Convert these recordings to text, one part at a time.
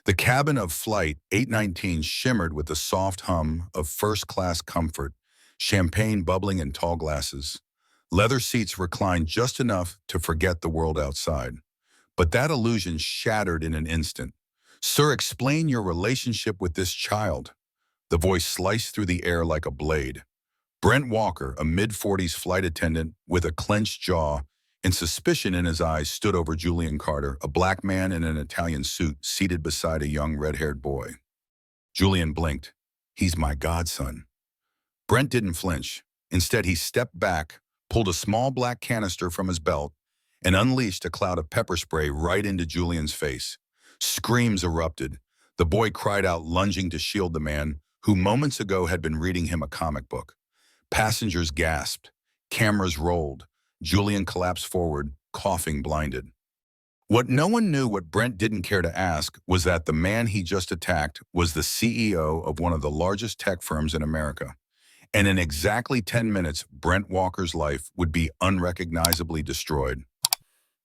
The cabin of Flight 819 shimmered with the soft hum of first-class comfort, champagne bubbling in tall glasses. Leather seats reclined just enough to forget the world outside. But that illusion shattered in an instant. "Sir, explain your relationship with this child." The voice sliced through the air like a blade. Brent Walker, a mid-40s flight attendant with a clenched jaw and suspicion in his eyes, stood over Julian Carter, a black man in an Italian suit seated beside a young red-haired boy. Julian blinked. "He's my godson." Brent didn't flinch. Instead, he stepped back, pulled a small black canister from his belt, and unleashed a cloud of pepper spray right into Julian's face. Screams erupted. The boy cried out, lunging to shield the man who moments ago had been reading him a comic book. Passengers gasped. Cameras rolled. Julian collapsed forward, coughing blinded. What no one knew, what Brent didn't care to ask, was that the man he just attacked was the CEO of one of the largest tech firms in America. And in exactly 10 minutes, Brent Walker's life would be unrecognizably destroyed.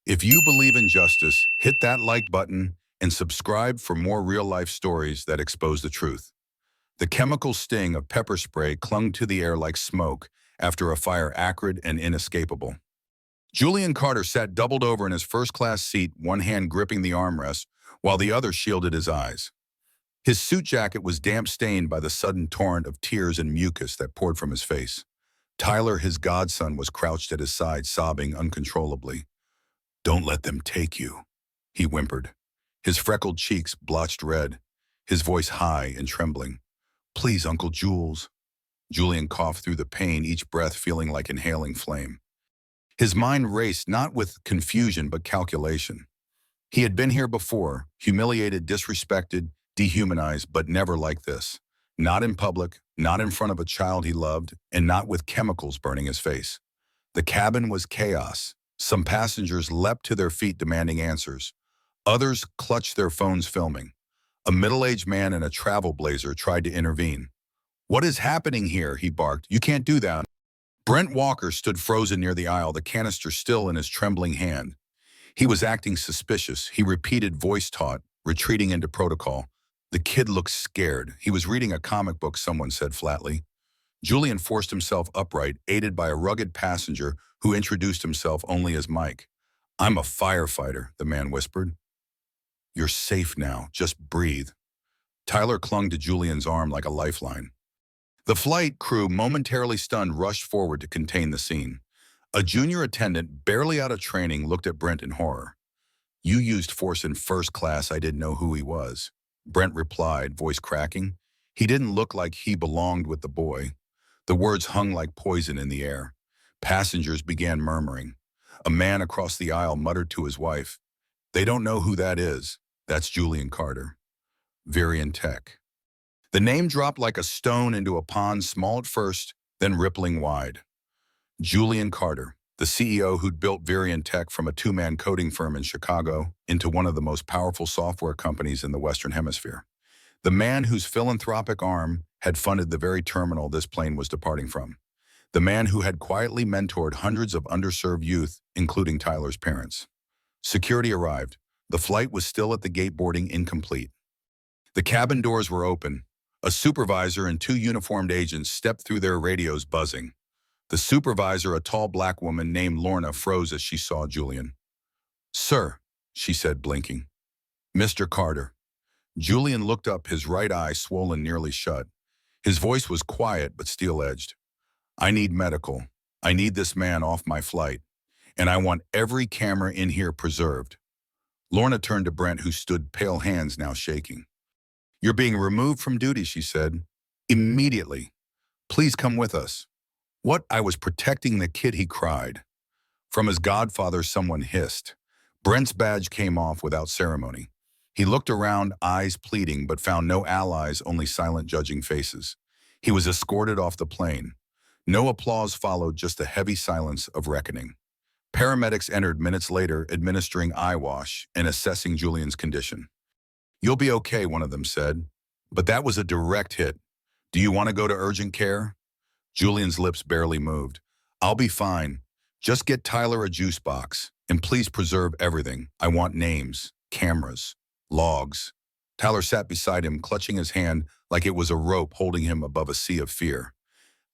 If you believe in justice, hit that like button and subscribe for more real-life stories that expose the truth. The chemical sting of pepper spray clung to the air like smoke after a fire acrid and inescapable. Julian Carter sat doubled over in his first-class seat, one hand gripping the armrest, while the other shielded his eyes. His suit jacket was damp-stained by the sudden torrent of tears and mucus that poured from his face. Tyler, his godson, was crouched at his side, sobbing uncontrollably. "Don't let them take you," he whimpered. His freckled cheeks blotched red, his voice high and trembling. "Please, Uncle Jules." Julian coughed through the pain, each breath feeling like inhaling flame. His mind raced, not with confusion but calculation. He had been here before, humiliated, disrespected, dehumanized, but never like this. Not in public, not in front of a child he loved, and not with chemicals burning his face. The cabin was chaos. Some passengers leapt to their feet demanding answers. Others clutched their phones filming. A middle-aged man in a travel blazer tried to intervene. "What is happening here?" he barked. "You can't do that." Brent Walker stood frozen near the aisle, the canister still in his trembling hand. He was acting suspicious. He repeated, voice taut, retreating into protocol. The kid looked scared. He was reading a comic book, someone said flatly. Julian forced himself upright, aided by a rugged passenger who introduced himself only as Mike. "I'm a firefighter," the man whispered. "You're safe now. Just breathe." Tyler clung to Julian's arm like a lifeline. The flight crew, momentarily stunned, rushed forward to contain the scene. A junior attendant, barely out of training, looked at Brent in horror. "You used force in first class. I didn't know who he was." Brent replied, voice cracking. He didn't look like he belonged with the boy. The words hung like poison in the air. Passengers began murmuring. A man across the aisle muttered to his wife, "They don't know who that is. That's Julian Carter. Varian Tech." The name dropped like a stone into a pond, small at first, then rippling wide. Julian Carter, the CEO who'd built Varian Tech from a two-man coding firm in Chicago into one of the most powerful software companies in the Western Hemisphere. The man whose philanthropic arm had funded the very terminal this plane was departing from. The man who had quietly mentored hundreds of underserved youth, including Tyler's parents. Security arrived. The flight was still at the gate, boarding incomplete. The cabin doors were open. A supervisor and two uniformed agents stepped through, their radios buzzing. The supervisor, a tall black woman named Lorna, froze as she saw Julian. "Sir," she said, blinking. "Mr. Carter." Julian looked up, his right eye swollen nearly shut. His voice was quiet but steel-edged. "I need medical. I need this man off my flight. And I want every camera in here preserved." Lorna turned to Brent, who stood, pale hands now shaking. "You're being removed from duty," she said. "Immediately. Please come with us." "What? I was protecting the kid," he cried. From his godfather, someone hissed. Brent's badge came off without ceremony. He looked around, eyes pleading, but found no allies, only silent, judging faces. He was escorted off the plane. No applause followed, just a heavy silence of reckoning. Paramedics entered minutes later, administering eye wash and assessing Julian's condition. "You'll be okay," one of them said. "But that was a direct hit. Do you want to go to urgent care?" Julian's lips barely moved. "I'll be fine. Just get Tyler a juice box. And please preserve everything. I want names, cameras, logs." Tyler sat beside him, clutching his hand like it was a rope holding him above a sea of fear.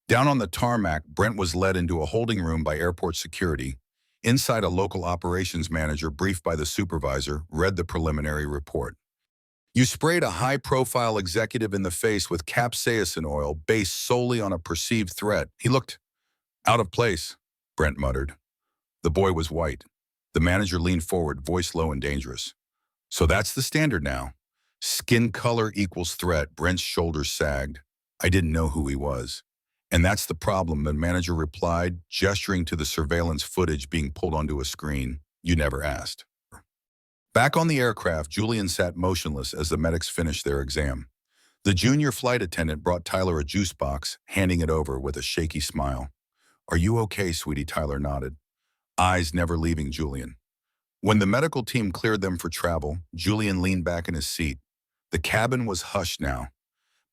Down on the tarmac, Brent was led into a holding room by airport security. Inside, a local operations manager, briefed by the supervisor, read the preliminary report. You sprayed a high-profile executive in the face with capsaicin oil based solely on a perceived threat. He looked out of place, Brent muttered. The boy was white. The manager leaned forward, voice low and dangerous. So that's the standard now. Skin color equals threat. Brent's shoulders sagged. I didn't know who he was. And that's the problem, the manager replied, gesturing to the surveillance footage being pulled onto a screen. You never asked. Back on the aircraft, Julian sat motionless as the medics finished their exam. The junior flight attendant brought Tyler a juice box, handing it over with a shaky smile. Are you okay, sweetie? Tyler nodded, eyes never leaving Julian. When the medical team cleared them for travel, Julian leaned back in his seat. The cabin was hushed now.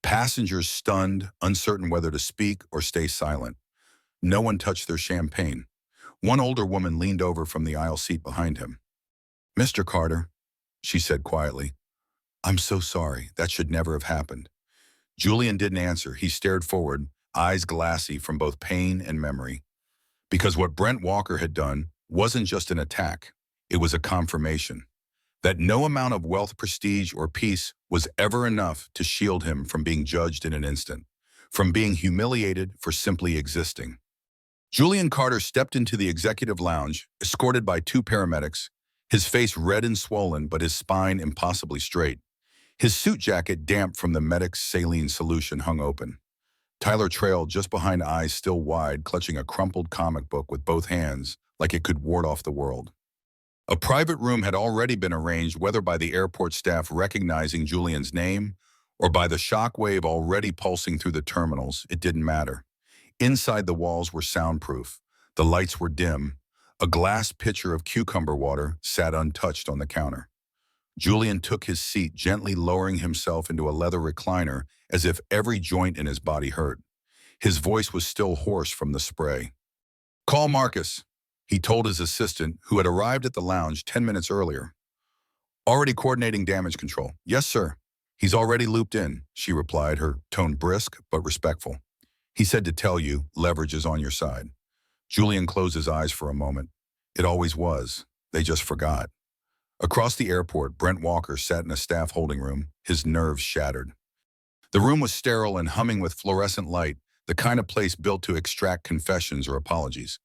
Passengers stunned, uncertain whether to speak or stay silent. No one touched their champagne. One older woman leaned over from the aisle seat behind him. Mr. Carter, she said quietly, I'm so sorry. That should never have happened. Julian didn't answer. He stared forward, eyes glassy from both pain and memory. Because what Brent Walker had done wasn't just an attack. It was a confirmation that no amount of wealth, prestige, or peace was ever enough to shield him from being judged in an instant, from being humiliated for simply existing. Julian Carter stepped into the executive lounge, escorted by two paramedics, his face red and swollen but his spine impossibly straight. His suit jacket, damp from the medic's saline solution, hung open. Tyler trailed just behind, eyes still wide, clutching a crumpled comic book with both hands like it could ward off the world. A private room had already been arranged, whether by the airport staff recognizing Julian's name or by the shockwave already pulsing through the terminals. It didn't matter. Inside, the walls were soundproof. The lights were dim. A glass pitcher of cucumber water sat untouched on the counter. Julian took his seat, gently lowering himself into a leather recliner as if every joint in his body hurt. His voice was still hoarse from the spray. Call Marcus, he told his assistant, who had arrived at the lounge 10 minutes earlier. Already coordinating damage control. Yes, sir. He's already looped in, she replied, her tone brisk but respectful. He said to tell you, leverage is on your side. Julian closed his eyes for a moment. It always was. They just forgot. Across the airport, Brent Walker sat in a staff holding room, his nerves shattered. The room was sterile and humming with fluorescent light, the kind of place built to extract confessions or apologies.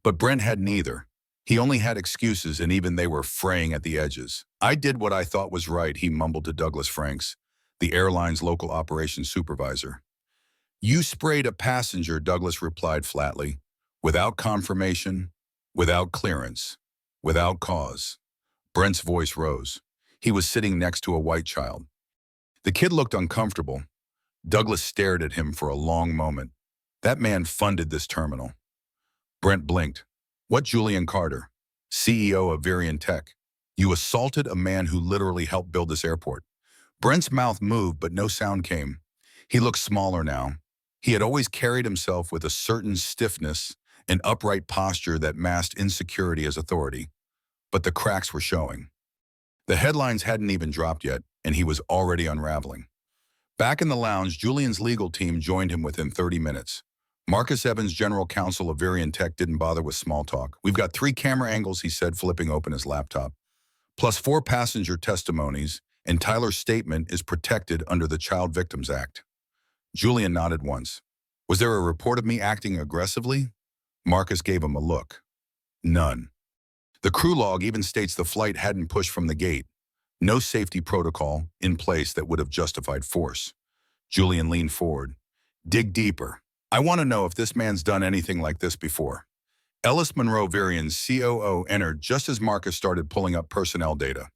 But Brent had neither. He only had excuses, and even they were fraying at the edges. I did what I thought was right, he mumbled to Douglas Franks, the airline's local operations supervisor. You sprayed a passenger, Douglas replied flatly, without confirmation, without clearance, without cause. Brent's voice rose. He was sitting next to a white child. The kid looked uncomfortable. Douglas stared at him for a long moment. That man funded this terminal. Brent blinked. What, Julian Carter, CEO of Varian Tech? You assaulted a man who literally helped build this airport. Brent's mouth moved, but no sound came. He looked smaller now. He had always carried himself with a certain stiffness, an upright posture that masked insecurity as authority. But the cracks were showing. The headlines hadn't even dropped yet, and he was already unraveling. Back in the lounge, Julian's legal team joined him within 30 minutes. Marcus Evans, general counsel of Varian Tech, didn't bother with small talk. We've got 3 camera angles, he said, flipping open his laptop, plus 4 passenger testimonies, and Tyler's statement is protected under the Child Victims Act. Julian nodded once. Was there a report of me acting aggressively? Marcus gave him a look. None. The crew log even states the flight hadn't pushed from the gate. No safety protocol in place that would have justified force. Julian leaned forward. Dig deeper. I want to know if this man's done anything like this before. Ellis Monroe, Varian's COO, entered just as Marcus started pulling up personnel data.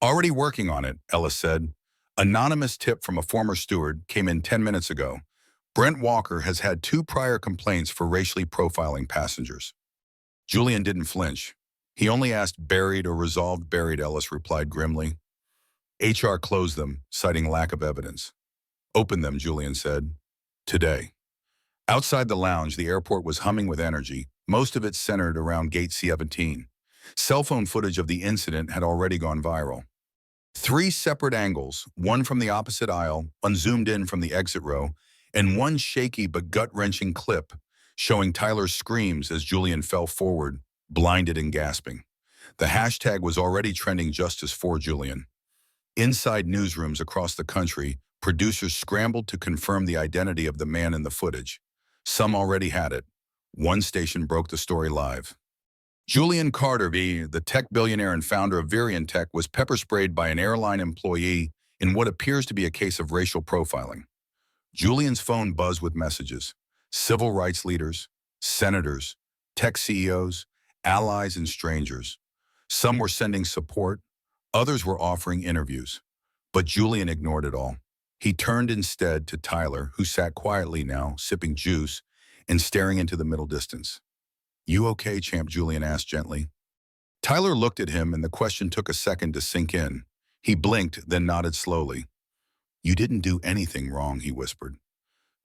Already working on it, Ellis said. Anonymous tip from a former steward came in 10 minutes ago. Brent Walker has had 2 prior complaints for racially profiling passengers. Julian didn't flinch. He only asked buried or resolved buried, Ellis replied grimly. HR closed them, citing lack of evidence. Open them, Julian said. Today. Outside the lounge, the airport was humming with energy, most of it centered around Gate 17. Cell phone footage of the incident had already gone viral. Three separate angles, one from the opposite aisle, one zoomed in from the exit row, and one shaky but gut-wrenching clip showing Tyler's screams as Julian fell forward, blinded and gasping. The hashtag was already trending justice for Julian. Inside newsrooms across the country, producers scrambled to confirm the identity of the man in the footage. Some already had it. One station broke the story live. Julian Carter, the tech billionaire and founder of Virion Tech, was pepper-sprayed by an airline employee in what appears to be a case of racial profiling. Julian's phone buzzed with messages. Civil rights leaders, senators, tech CEOs, allies, and strangers. Some were sending support, others were offering interviews. But Julian ignored it all. He turned instead to Tyler, who sat quietly now, sipping juice and staring into the middle distance. "You okay, champ?" Julian asked gently. Tyler looked at him, and the question took a second to sink in. He blinked, then nodded slowly. "You didn't do anything wrong," he whispered.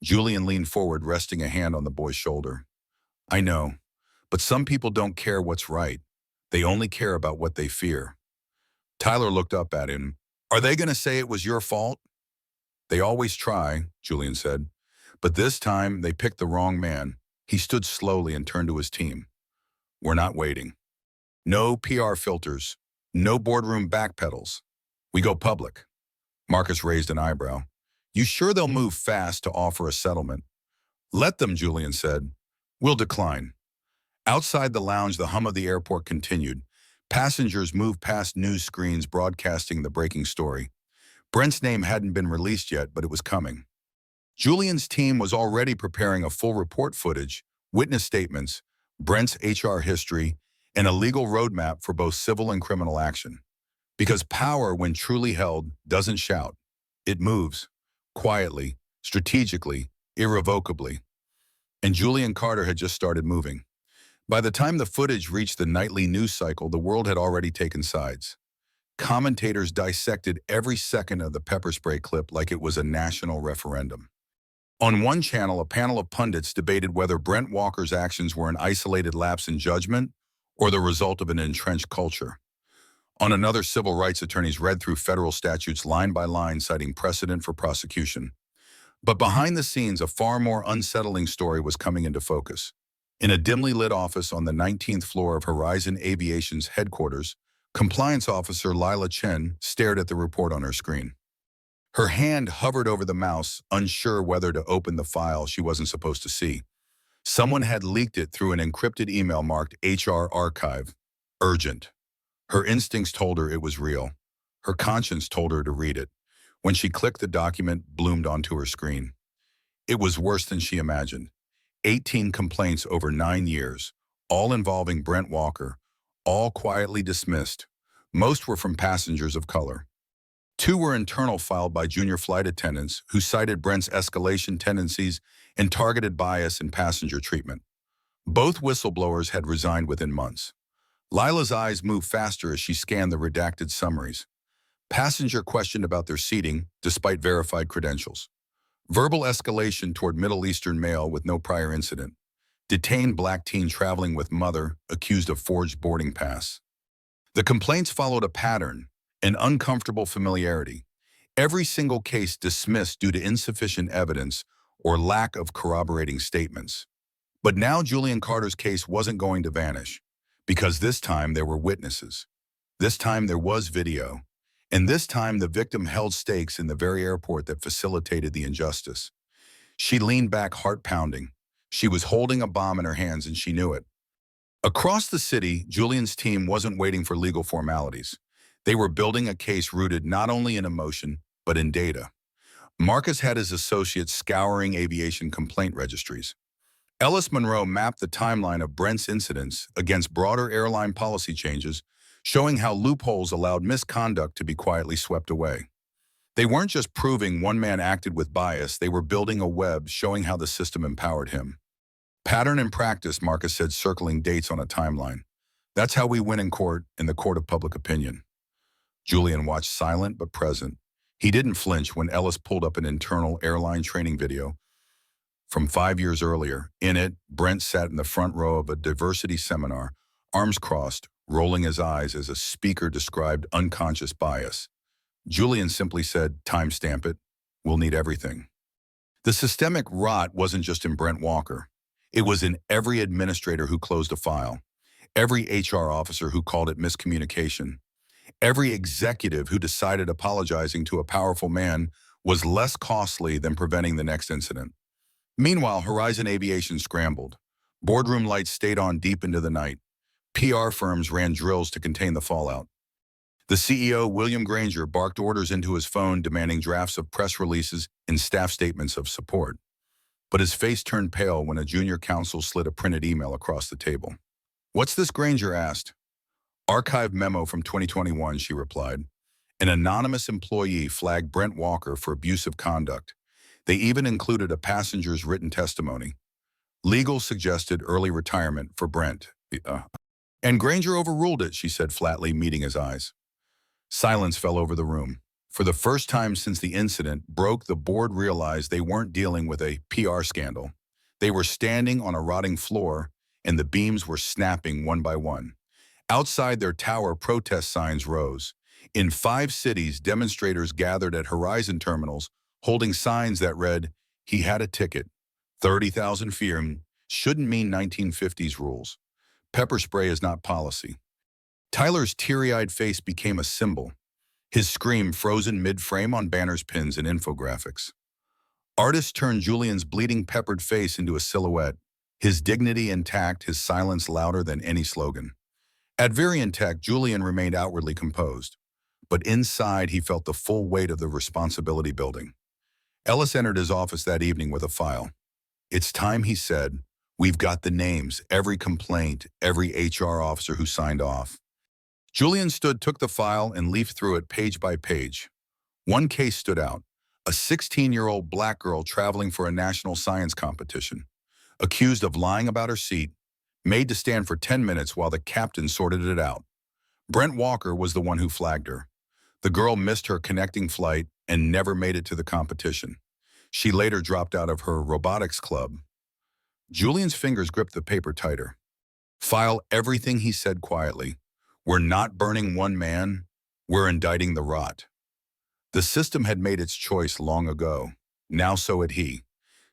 Julian leaned forward, resting a hand on the boy's shoulder. "I know, but some people don't care what's right. They only care about what they fear." Tyler looked up at him. "Are they going to say it was your fault?" "They always try," Julian said. "But this time, they picked the wrong man." He stood slowly and turned to his team. "We're not waiting. No PR filters. No boardroom backpedals. We go public." Marcus raised an eyebrow. "You sure they'll move fast to offer a settlement?" "Let them," Julian said. "We'll decline." Outside the lounge, the hum of the airport continued. Passengers moved past news screens broadcasting the breaking story. Brent's name hadn't been released yet, but it was coming. Julian's team was already preparing a full report footage, witness statements, Brent's HR history, and a legal roadmap for both civil and criminal action. Because power, when truly held, doesn't shout. It moves, quietly, strategically, irrevocably. And Julian Carter had just started moving. By the time the footage reached the nightly news cycle, the world had already taken sides. Commentators dissected every second of the pepper spray clip like it was a national referendum. On one channel, a panel of pundits debated whether Brent Walker's actions were an isolated lapse in judgment or the result of an entrenched culture. On another, civil rights attorneys read through federal statutes line by line, citing precedent for prosecution. But behind the scenes, a far more unsettling story was coming into focus. In a dimly lit office on the 19th floor of Horizon Aviation's headquarters, compliance officer Lila Chen stared at the report on her screen. Her hand hovered over the mouse, unsure whether to open the file she wasn't supposed to see. Someone had leaked it through an encrypted email marked HR Archive. Urgent. Her instincts told her it was real. Her conscience told her to read it. When she clicked, the document bloomed onto her screen. It was worse than she imagined. 18 complaints over 9 years, all involving Brent Walker, all quietly dismissed. Most were from passengers of color. 2 were internal, filed by junior flight attendants who cited Brent's escalation tendencies and targeted bias in passenger treatment. Both whistleblowers had resigned within months. Lila's eyes moved faster as she scanned the redacted summaries. Passenger questioned about their seating, despite verified credentials. Verbal escalation toward Middle Eastern male with no prior incident. Detained black teen traveling with mother, accused of forged boarding pass. The complaints followed a pattern, an uncomfortable familiarity. Every single case dismissed due to insufficient evidence or lack of corroborating statements. But now Julian Carter's case wasn't going to vanish, because this time there were witnesses. This time there was video. And this time the victim held stakes in the very airport that facilitated the injustice. She leaned back, heart pounding. She was holding a bomb in her hands, and she knew it. Across the city, Julian's team wasn't waiting for legal formalities. They were building a case rooted not only in emotion, but in data. Marcus had his associates scouring aviation complaint registries. Ellis Monroe mapped the timeline of Brent's incidents against broader airline policy changes, showing how loopholes allowed misconduct to be quietly swept away. They weren't just proving one man acted with bias, they were building a web showing how the system empowered him. Pattern and practice, Marcus said, circling dates on a timeline. That's how we win in court, in the court of public opinion. Julian watched, silent but present. He didn't flinch when Ellis pulled up an internal airline training video from 5 years earlier. In it, Brent sat in the front row of a diversity seminar, arms crossed, rolling his eyes as a speaker described unconscious bias. Julian simply said, "Timestamp it. We'll need everything." The systemic rot wasn't just in Brent Walker. It was in every administrator who closed a file, every HR officer who called it miscommunication, every executive who decided apologizing to a powerful man was less costly than preventing the next incident. Meanwhile, Horizon Aviation scrambled. Boardroom lights stayed on deep into the night. PR firms ran drills to contain the fallout. The CEO, William Granger, barked orders into his phone demanding drafts of press releases and staff statements of support. But his face turned pale when a junior counsel slid a printed email across the table. "What's this?" Granger asked. "Archived memo from 2021, she replied. An anonymous employee flagged Brent Walker for abusive conduct. They even included a passenger's written testimony. Legal suggested early retirement for Brent. And Granger overruled it," she said flatly, meeting his eyes. Silence fell over the room. For the first time since the incident broke, the board realized they weren't dealing with a PR scandal. They were standing on a rotting floor, and the beams were snapping one by one. Outside their tower, protest signs rose. In 5 cities, demonstrators gathered at Horizon terminals, holding signs that read, "He had a ticket. 30,000 firm shouldn't mean 1950s rules. Pepper spray is not policy." Tyler's teary-eyed face became a symbol, his scream frozen mid-frame on banners, pins, and infographics. Artists turned Julian's bleeding, peppered face into a silhouette, his dignity intact, his silence louder than any slogan. At Tech, Julian remained outwardly composed, but inside he felt the full weight of the responsibility building. Ellis entered his office that evening with a file. "It's time," he said. "We've got the names, every complaint, every HR officer who signed off." Julian took the file and leafed through it page by page. One case stood out, a 16-year-old black girl traveling for a national science competition, accused of lying about her seat, made to stand for 10 minutes while the captain sorted it out. Brent Walker was the one who flagged her. The girl missed her connecting flight and never made it to the competition. She later dropped out of her robotics club. Julian's fingers gripped the paper tighter. "File everything," he said quietly. "We're not burning one man, we're indicting the rot." The system had made its choice long ago. Now so had he.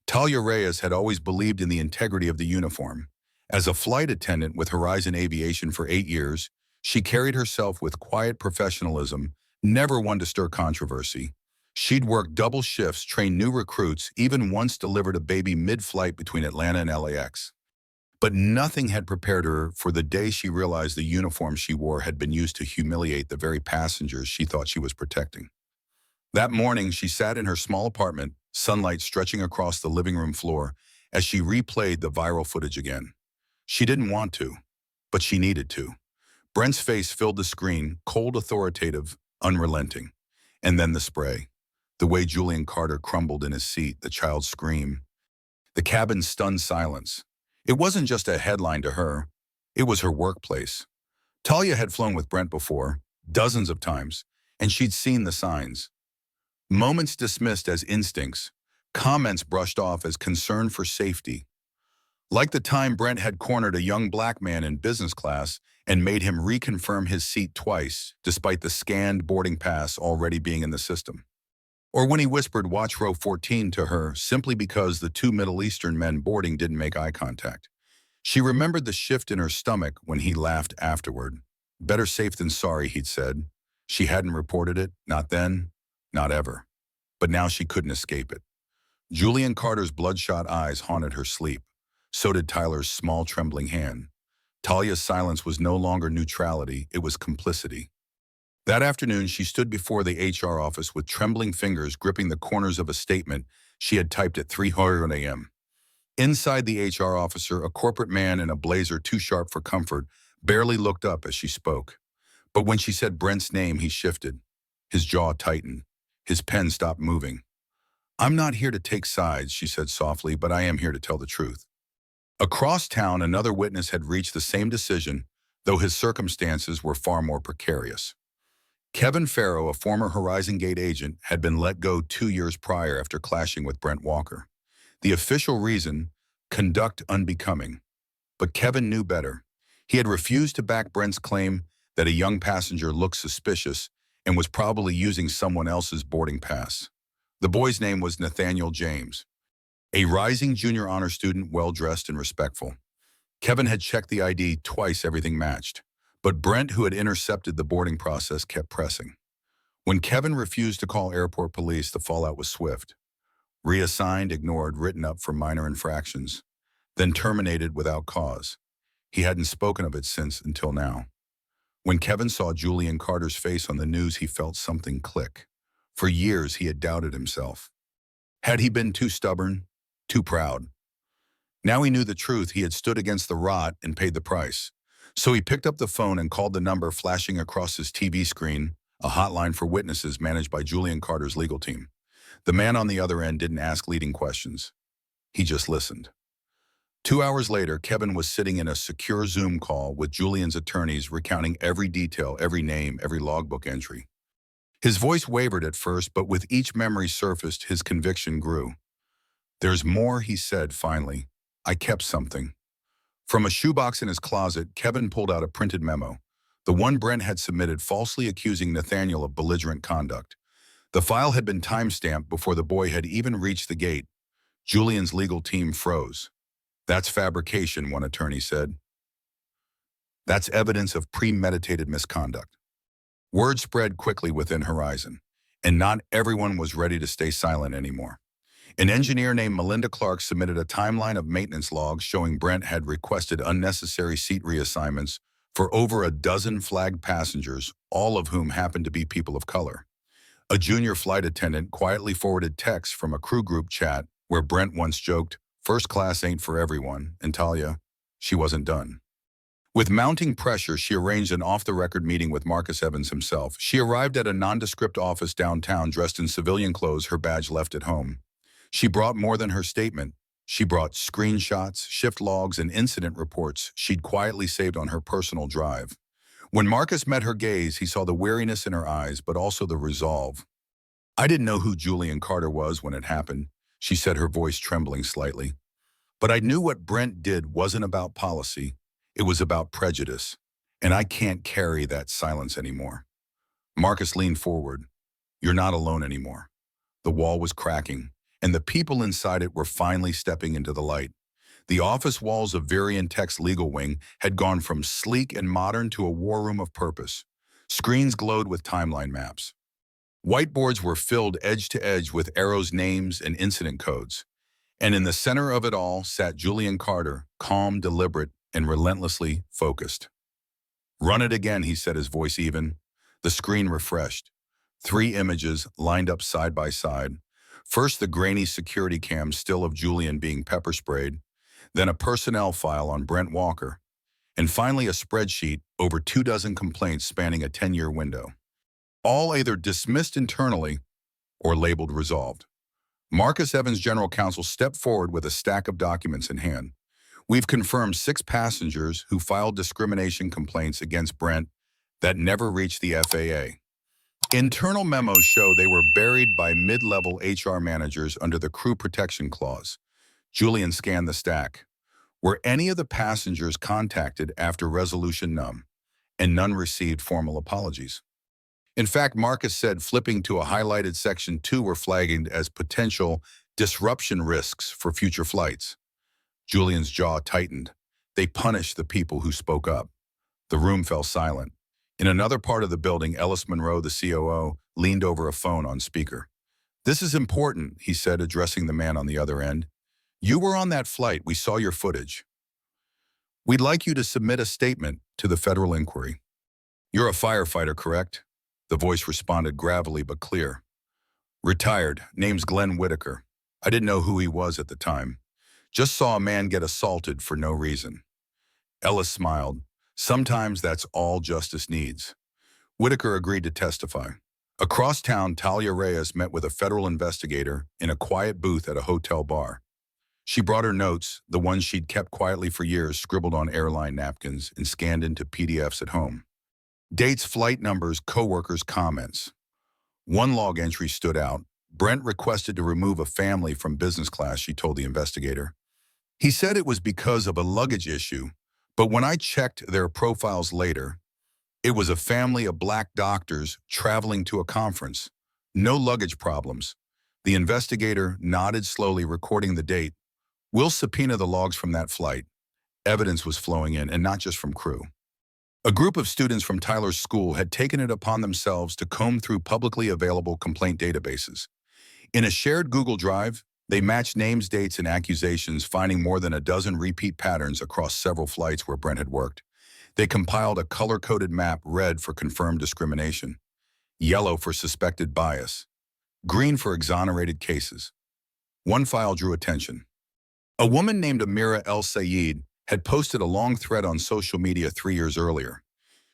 Talia Reyes had always believed in the integrity of the uniform. As a flight attendant with Horizon Aviation for 8 years, she carried herself with quiet professionalism, never one to stir controversy. She'd worked double shifts, trained new recruits, even once delivered a baby mid-flight between Atlanta and LAX. But nothing had prepared her for the day she realized the uniform she wore had been used to humiliate the very passengers she thought she was protecting. That morning, she sat in her small apartment, sunlight stretching across the living room floor, as she replayed the viral footage again. She didn't want to, but she needed to. Brent's face filled the screen, cold, authoritative, unrelenting. And then the spray. The way Julian Carter crumbled in his seat, the child's scream. The cabin's stunned silence. It wasn't just a headline to her. It was her workplace. Talia had flown with Brent before, dozens of times, and she'd seen the signs. Moments dismissed as instincts, comments brushed off as concern for safety. Like the time Brent had cornered a young black man in business class and made him reconfirm his seat twice, despite the scanned boarding pass already being in the system. Or when he whispered "Watch row 14" to her simply because the 2 Middle Eastern men boarding didn't make eye contact. She remembered the shift in her stomach when he laughed afterward. "Better safe than sorry," he'd said. She hadn't reported it, not then, not ever. But now she couldn't escape it. Julian Carter's bloodshot eyes haunted her sleep. So did Tyler's small, trembling hand. Talia's silence was no longer neutrality, it was complicity. That afternoon, she stood before the HR office with trembling fingers gripping the corners of a statement she had typed at 3:00 a.m. Inside the HR officer, a corporate man in a blazer too sharp for comfort, barely looked up as she spoke. But when she said Brent's name, he shifted. His jaw tightened. His pen stopped moving. "I'm not here to take sides," she said softly, "but I am here to tell the truth." Across town, another witness had reached the same decision, though his circumstances were far more precarious. Kevin Farrow, a former Horizon Gate agent, had been let go 2 years prior after clashing with Brent Walker. The official reason, conduct unbecoming. But Kevin knew better. He had refused to back Brent's claim that a young passenger looked suspicious, and was probably using someone else's boarding pass. The boy's name was Nathaniel James, a rising junior honor student, well-dressed and respectful. Kevin had checked the ID twice, everything matched. But Brent, who had intercepted the boarding process, kept pressing. When Kevin refused to call airport police, the fallout was swift. Reassigned, ignored, written up for minor infractions, then terminated without cause. He hadn't spoken of it since until now. When Kevin saw Julian Carter's face on the news, he felt something click. For years, he had doubted himself. Had he been too stubborn, too proud? Now he knew the truth. He had stood against the rot and paid the price. So he picked up the phone and called the number flashing across his TV screen, a hotline for witnesses managed by Julian Carter's legal team. The man on the other end didn't ask leading questions. He just listened. 2 hours later, Kevin was sitting in a secure Zoom call with Julian's attorneys, recounting every detail, every name, every logbook entry. His voice wavered at first, but with each memory surfaced, his conviction grew. "There's more," he said finally. "I kept something." From a shoebox in his closet, Kevin pulled out a printed memo, the one Brent had submitted, falsely accusing Nathaniel of belligerent conduct. The file had been time-stamped before the boy had even reached the gate. Julian's legal team froze. "That's fabrication," one attorney said. "That's evidence of premeditated misconduct." Word spread quickly within Horizon, and not everyone was ready to stay silent anymore. An engineer named Melinda Clark submitted a timeline of maintenance logs showing Brent had requested unnecessary seat reassignments for over a dozen flagged passengers, all of whom happened to be people of color. A junior flight attendant quietly forwarded texts from a crew group chat where Brent once joked, "First class ain't for everyone," and Talia, she wasn't done. With mounting pressure, she arranged an off-the-record meeting with Marcus Evans himself. She arrived at a nondescript office downtown dressed in civilian clothes, her badge left at home. She brought more than her statement. She brought screenshots, shift logs, and incident reports she'd quietly saved on her personal drive. When Marcus met her gaze, he saw the weariness in her eyes, but also the resolve. "I didn't know who Julian Carter was when it happened," she said, her voice trembling slightly. "But I knew what Brent did wasn't about policy. It was about prejudice. And I can't carry that silence anymore." Marcus leaned forward. "You're not alone anymore." The wall was cracking, and the people inside it were finally stepping into the light. The office walls of Varian Tech's legal wing had gone from sleek and modern to a war room of purpose. Screens glowed with timeline maps. Whiteboards were filled edge to edge with arrows, names, and incident codes. And in the center of it all sat Julian Carter, calm, deliberate, and relentlessly focused. "Run it again," he said, his voice even. The screen refreshed. 3 images lined up side by side. First, the grainy security cam still of Julian being pepper sprayed, then a personnel file on Brent Walker, and finally a spreadsheet over 24 complaints spanning a 10-year window. All either dismissed internally or labeled resolved. Marcus Evans, general counsel, stepped forward with a stack of documents in hand. "We've confirmed 6 passengers who filed discrimination complaints against Brent that never reached the FAA. Internal memos show they were buried by mid-level HR managers under the crew protection clause." Julian scanned the stack. "Were any of the passengers contacted after resolution none? And none received formal apologies. In fact," Marcus said, flipping to a highlighted section, 2 were flagged as potential disruption risks for future flights." Julian's jaw tightened. They punished the people who spoke up. The room fell silent. In another part of the building, Ellis Monroe, the COO, leaned over a phone on speaker. "This is important," he said, addressing the man on the other end. "You were on that flight. We saw your footage. We'd like you to submit a statement to the federal inquiry." "You're a firefighter, correct?" The voice responded, gravelly but clear. "Retired. Name's Glenn Whitaker. I didn't know who he was at the time. Just saw a man get assaulted for no reason." Ellis smiled. "Sometimes that's all justice needs." Whitaker agreed to testify. Across town, Talia Reyes met with a federal investigator in a quiet booth at a hotel bar. She brought her notes, the ones she'd kept quietly for years, scribbled on airline napkins and scanned into PDFs at home. Dates, flight numbers, coworkers' comments. One log entry stood out. Brent requested to remove a family from business class, she told the investigator. He said it was because of a luggage issue, but when I checked their profiles later, It was a family of black doctors traveling to a conference. No luggage problems. The investigator nodded slowly, recording the date. We'll subpoena the logs from that flight. Evidence was flowing in, and not just from crew. A group of students from Tyler's school had taken it upon themselves to comb through publicly available complaint databases. In a shared Google Drive, they matched names, dates, and accusations, finding more than a dozen repeat patterns across several flights where Brent had worked. They compiled a color-coded map: red for confirmed discrimination, yellow for suspected bias, green for exonerated cases. One file drew attention. A woman named Amira El-Sayed had posted a long thread on social media 3 years earlier.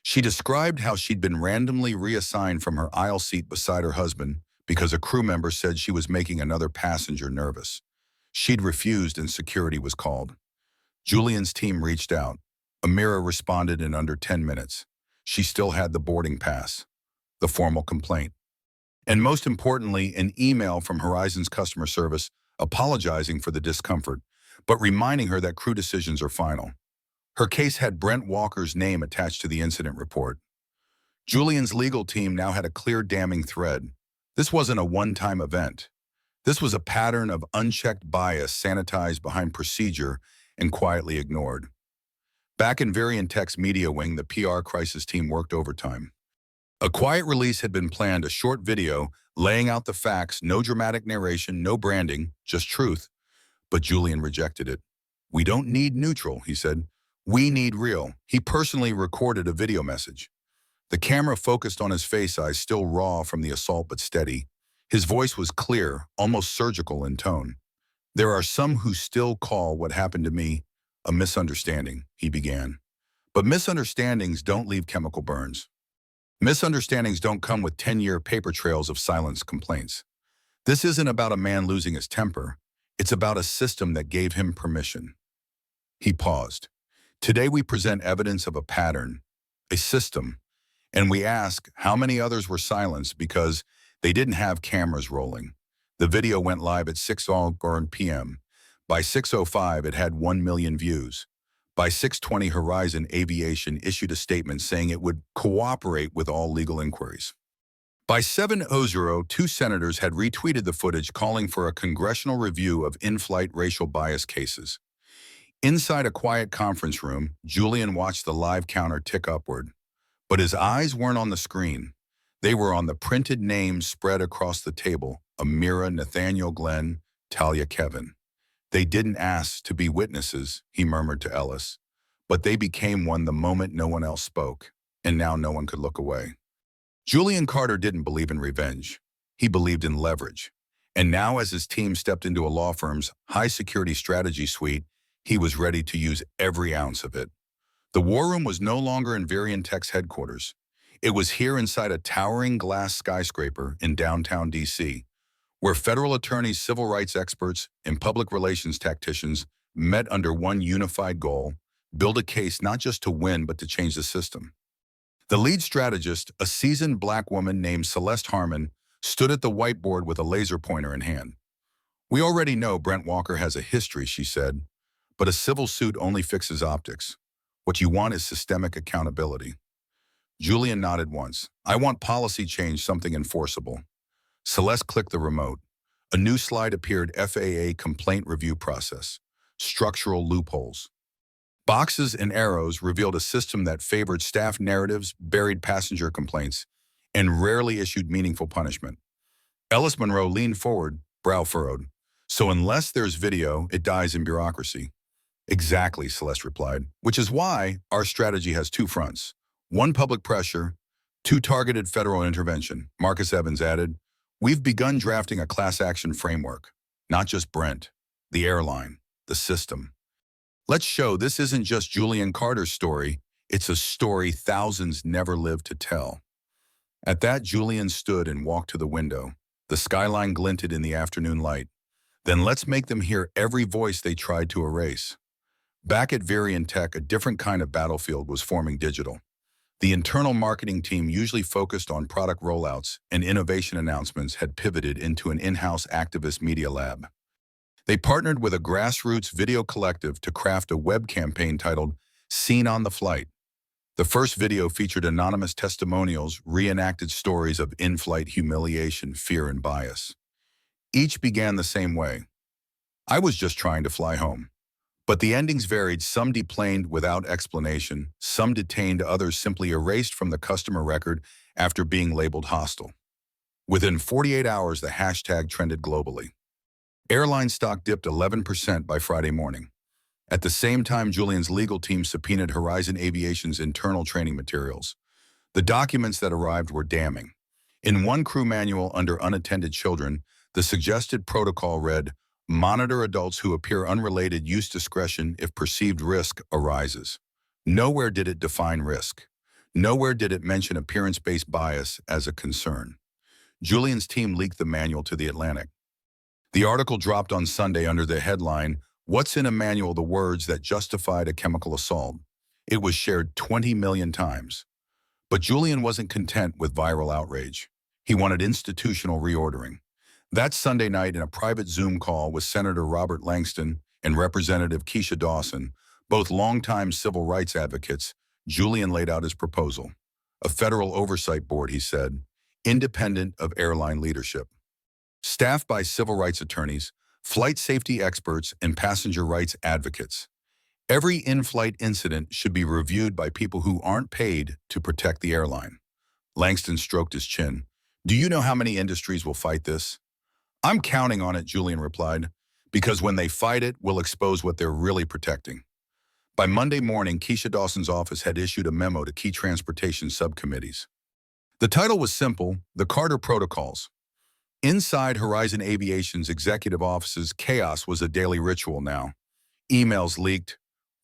She described how she'd been randomly reassigned from her aisle seat beside her husband because a crew member said she was making another passenger nervous. She'd refused and security was called. Julian's team reached out. Amira responded in under 10 minutes. She still had the boarding pass, the formal complaint, and most importantly, an email from Horizon's customer service apologizing for the discomfort, but reminding her that crew decisions are final. Her case had Brent Walker's name attached to the incident report. Julian's legal team now had a clear, damning thread. This wasn't a one-time event. This was a pattern of unchecked bias sanitized behind procedure and quietly ignored. Back in Variantech's media wing, the PR crisis team worked overtime. A quiet release had been planned, a short video laying out the facts, no dramatic narration, no branding, just truth. But Julian rejected it. "We don't need neutral," he said. "We need real." He personally recorded a video message. The camera focused on his face, eyes still raw from the assault but steady. His voice was clear, almost surgical in tone. "There are some who still call what happened to me a misunderstanding," he began. "But misunderstandings don't leave chemical burns. Misunderstandings don't come with 10-year paper trails of silenced complaints. This isn't about a man losing his temper. It's about a system that gave him permission." He paused. "Today we present evidence of a pattern, a system, and we ask how many others were silenced because they didn't have cameras rolling." The video went live at 6:00 p.m. By 6:05, it had 1 million views. By 6:20, Horizon Aviation issued a statement saying it would cooperate with all legal inquiries. By 7:00, 2 senators had retweeted the footage calling for a congressional review of in-flight racial bias cases. Inside a quiet conference room, Julian watched the live counter tick upward. But his eyes weren't on the screen. They were on the printed names spread across the table: Amira, Nathaniel, Glenn, Talia, Kevin. "They didn't ask to be witnesses," he murmured to Ellis, "but they became one the moment no one else spoke, and now no one could look away." Julian Carter didn't believe in revenge. He believed in leverage. And now, as his team stepped into a law firm's high-security strategy suite, he was ready to use every ounce of it. The war room was no longer in Variantech's headquarters. It was here inside a towering glass skyscraper in downtown D.C., where federal attorneys, civil rights experts, and public relations tacticians met under one unified goal: build a case not just to win, but to change the system. The lead strategist, a seasoned black woman named Celeste Harmon, stood at the whiteboard with a laser pointer in hand. "We already know Brent Walker has a history," she said, "but a civil suit only fixes optics. What you want is systemic accountability." Julian nodded once. "I want policy change, something enforceable." Celeste clicked the remote. A new slide appeared: FAA complaint review process, structural loopholes. Boxes and arrows revealed a system that favored staff narratives, buried passenger complaints, and rarely issued meaningful punishment. Ellis Monroe leaned forward, brow furrowed. "So unless there's video, it dies in bureaucracy." "Exactly," Celeste replied, "which is why our strategy has 2 fronts. 1, public pressure; 2, targeted federal intervention." Marcus Evans added, "We've begun drafting a class action framework. Not just Brent, the airline, the system. Let's show this isn't just Julian Carter's story. It's a story thousands never lived to tell." At that, Julian stood and walked to the window. The skyline glinted in the afternoon light. "Then let's make them hear every voice they tried to erase." Back at Variantech, a different kind of battlefield was forming: digital. The internal marketing team, usually focused on product rollouts and innovation announcements, had pivoted into an in-house activist media lab. They partnered with a grassroots video collective to craft a web campaign titled "Seen on the Flight." The first video featured anonymous testimonials, reenacted stories of in-flight humiliation, fear, and bias. Each began the same way. I was just trying to fly home. But the endings varied, some deplaned without explanation, some detained, others simply erased from the customer record after being labeled hostile. Within 48 hours, the hashtag trended globally. Airline stock dipped 11% by Friday morning. At the same time, Julian's legal team subpoenaed Horizon Aviation's internal training materials. The documents that arrived were damning. In one crew manual under unattended children, the suggested protocol read, "Monitor adults who appear unrelated, use discretion if perceived risk arises." Nowhere did it define risk. Nowhere did it mention appearance-based bias as a concern. Julian's team leaked the manual to The Atlantic. The article dropped on Sunday under the headline, "What's in a Manual? The Words That Justified a Chemical Assault." It was shared 20 million times. But Julian wasn't content with viral outrage. He wanted institutional reordering. That Sunday night, in a private Zoom call with Senator Robert Langston and Representative Keisha Dawson, both longtime civil rights advocates, Julian laid out his proposal. A federal oversight board, he said, independent of airline leadership. Staffed by civil rights attorneys, flight safety experts, and passenger rights advocates. Every in-flight incident should be reviewed by people who aren't paid to protect the airline. Langston stroked his chin. "Do you know how many industries will fight this?" "I'm counting on it," Julian replied, "because when they fight it, we'll expose what they're really protecting." By Monday morning, Keisha Dawson's office had issued a memo to key transportation subcommittees. The title was simple: The Carter Protocols. Inside Horizon Aviation's executive offices, chaos was a daily ritual now. Emails leaked,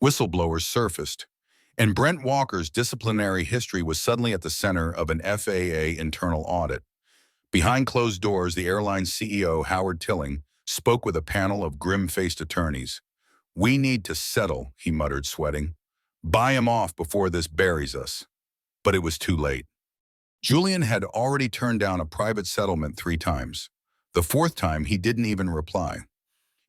whistleblowers surfaced, and Brent Walker's disciplinary history was suddenly at the center of an FAA internal audit. Behind closed doors, the airline's CEO, Howard Tilling, spoke with a panel of grim-faced attorneys. "We need to settle," he muttered, sweating. "Buy him off before this buries us." But it was too late. Julian had already turned down a private settlement 3 times. The 4th time, he didn't even reply.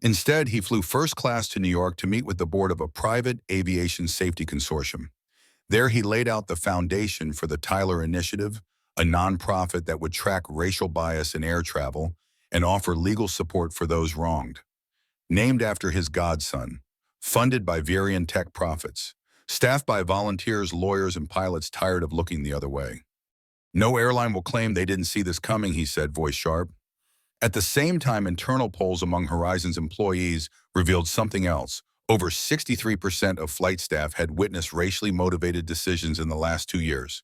Instead, he flew first class to New York to meet with the board of a private aviation safety consortium. There, he laid out the foundation for the Tyler Initiative, a nonprofit that would track racial bias in air travel and offer legal support for those wronged. Named after his godson, funded by Varian tech profits, staffed by volunteers, lawyers, and pilots tired of looking the other way. "No airline will claim they didn't see this coming," he said, voice sharp. At the same time, internal polls among Horizon's employees revealed something else. Over 63% of flight staff had witnessed racially motivated decisions in the last 2 years.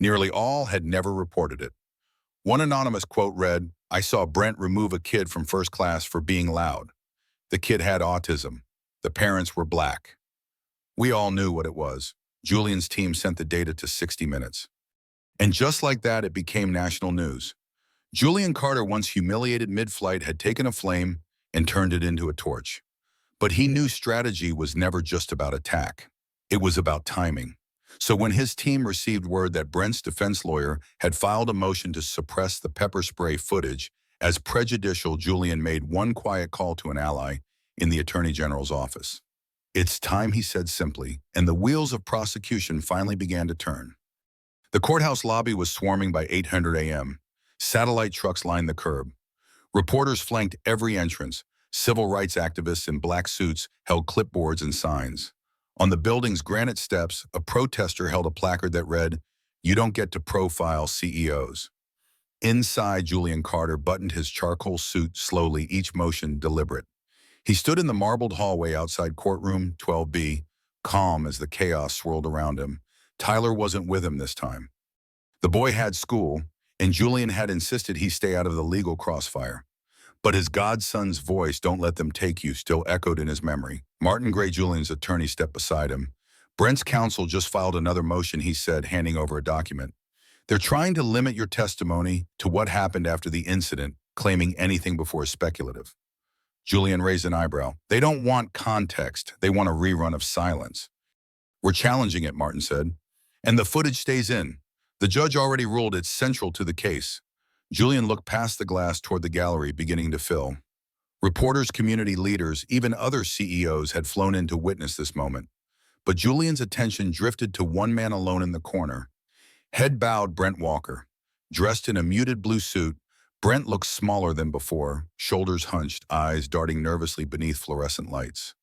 Nearly all had never reported it. One anonymous quote read, "I saw Brent remove a kid from first class for being loud. The kid had autism. The parents were black." We all knew what it was. Julian's team sent the data to 60 Minutes. And just like that, it became national news. Julian Carter, once humiliated mid-flight, had taken a flame and turned it into a torch. But he knew strategy was never just about attack. It was about timing. So when his team received word that Brent's defense lawyer had filed a motion to suppress the pepper spray footage as prejudicial, Julian made one quiet call to an ally in the Attorney General's office. "It's time," he said simply, and the wheels of prosecution finally began to turn. The courthouse lobby was swarming by 800 a.m. Satellite trucks lined the curb. Reporters flanked every entrance. Civil rights activists in black suits held clipboards and signs. On the building's granite steps, a protester held a placard that read, "You don't get to profile CEOs." Inside, Julian Carter buttoned his charcoal suit slowly, each motion deliberate. He stood in the marbled hallway outside courtroom 12B, calm as the chaos swirled around him. Tyler wasn't with him this time. The boy had school, and Julian had insisted he stay out of the legal crossfire. But his godson's voice, "Don't let them take you," still echoed in his memory. Martin Gray, Julian's attorney, stepped beside him. "Brent's counsel just filed another motion," he said, handing over a document. "They're trying to limit your testimony to what happened after the incident, claiming anything before is speculative." Julian raised an eyebrow. "They don't want context. They want a rerun of silence." "We're challenging it," Martin said. "And the footage stays in. The judge already ruled it's central to the case." Julian looked past the glass toward the gallery, beginning to fill. Reporters, community leaders, even other CEOs had flown in to witness this moment. But Julian's attention drifted to one man alone in the corner. Head bowed, Brent Walker. Dressed in a muted blue suit, Brent looked smaller than before, shoulders hunched, eyes darting nervously beneath fluorescent lights.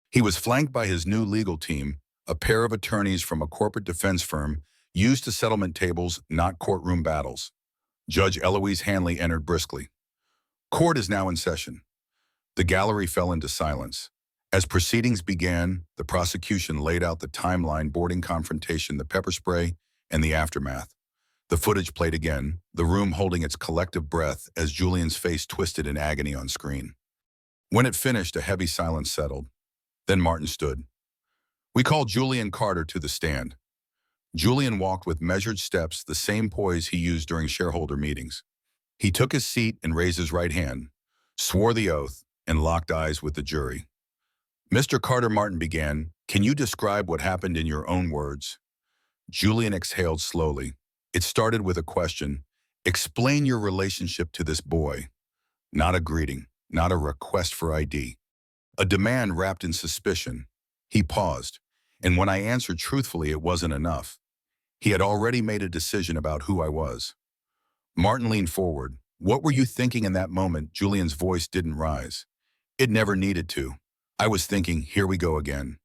He was flanked by his new legal team, a pair of attorneys from a corporate defense firm used to settlement tables, not courtroom battles. Judge Eloise Hanley entered briskly. Court is now in session. The gallery fell into silence. As proceedings began, the prosecution laid out the timeline: boarding, confrontation, the pepper spray, and the aftermath. The footage played again, the room holding its collective breath as Julian's face twisted in agony on screen. When it finished, a heavy silence settled. Then Martin stood. We called Julian Carter to the stand. Julian walked with measured steps, the same poise he used during shareholder meetings. He took his seat and raised his right hand, swore the oath, and locked eyes with the jury. Mr. Carter, Martin began, can you describe what happened in your own words? Julian exhaled slowly. It started with a question. Explain your relationship to this boy. Not a greeting, not a request for ID. A demand wrapped in suspicion. He paused, and when I answered truthfully, it wasn't enough. He had already made a decision about who I was. Martin leaned forward. What were you thinking in that moment? Julian's voice didn't rise. It never needed to. I was thinking, here we go again.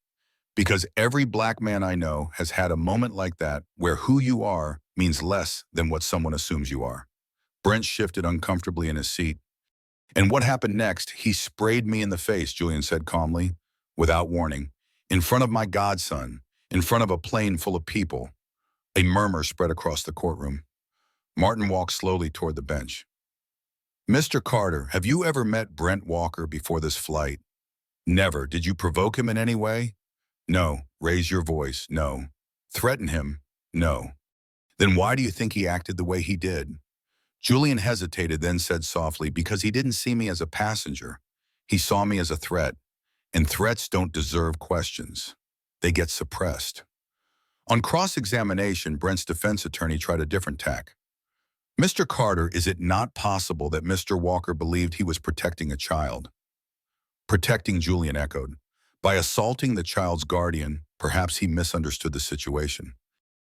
Because every black man I know has had a moment like that where who you are means less than what someone assumes you are. Brent shifted uncomfortably in his seat. And what happened next? He sprayed me in the face, Julian said calmly, without warning. In front of my godson, in front of a plane full of people. A murmur spread across the courtroom. Martin walked slowly toward the bench. Mr. Carter, have you ever met Brent Walker before this flight? Never. Did you provoke him in any way? No. Raise your voice. No. Threaten him? No. Then why do you think he acted the way he did? Julian hesitated, then said softly, because he didn't see me as a passenger. He saw me as a threat, and threats don't deserve questions. They get suppressed. On cross-examination, Brent's defense attorney tried a different tack. Mr. Carter, is it not possible that Mr. Walker believed he was protecting a child? Protecting, Julian echoed. By assaulting the child's guardian, perhaps he misunderstood the situation.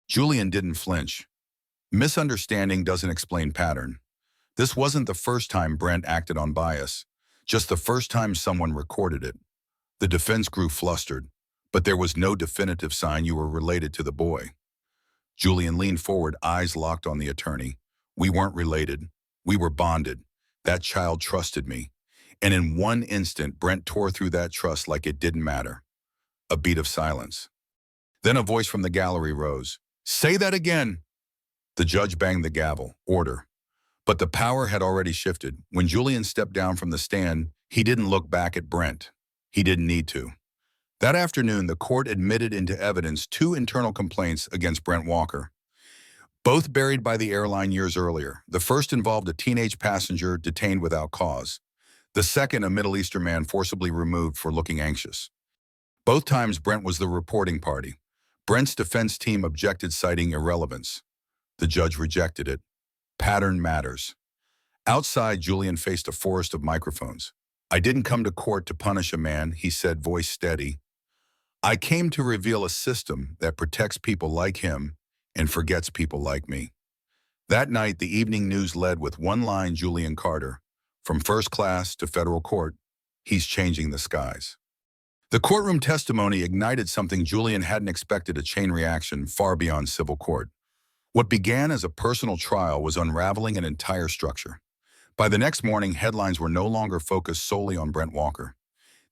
Julian didn't flinch. Misunderstanding doesn't explain pattern. This wasn't the first time Brent acted on bias, just the first time someone recorded it. The defense grew flustered, but there was no definitive sign you were related to the boy. Julian leaned forward, eyes locked on the attorney. We weren't related. We were bonded. That child trusted me. And in one instant, Brent tore through that trust like it didn't matter. A beat of silence. Then a voice from the gallery rose. Say that again. The judge banged the gavel. Order. But the power had already shifted. When Julian stepped down from the stand, he didn't look back at Brent. He didn't need to. That afternoon, the court admitted into evidence 2 internal complaints against Brent Walker, both buried by the airline years earlier. The first involved a teenage passenger detained without cause. The second, a Middle Eastern man forcibly removed for looking anxious. Both times, Brent was the reporting party. Brent's defense team objected, citing irrelevance. The judge rejected it. Pattern matters. Outside, Julian faced a forest of microphones. I didn't come to court to punish a man, he said, voice steady. I came to reveal a system that protects people like him and forgets people like me. That night, the evening news led with one line: Julian Carter. From first class to federal court, he's changing the skies. The courtroom testimony ignited something Julian hadn't expected: a chain reaction far beyond civil court. What began as a personal trial was unraveling an entire structure. By the next morning, headlines were no longer focused solely on Brent Walker.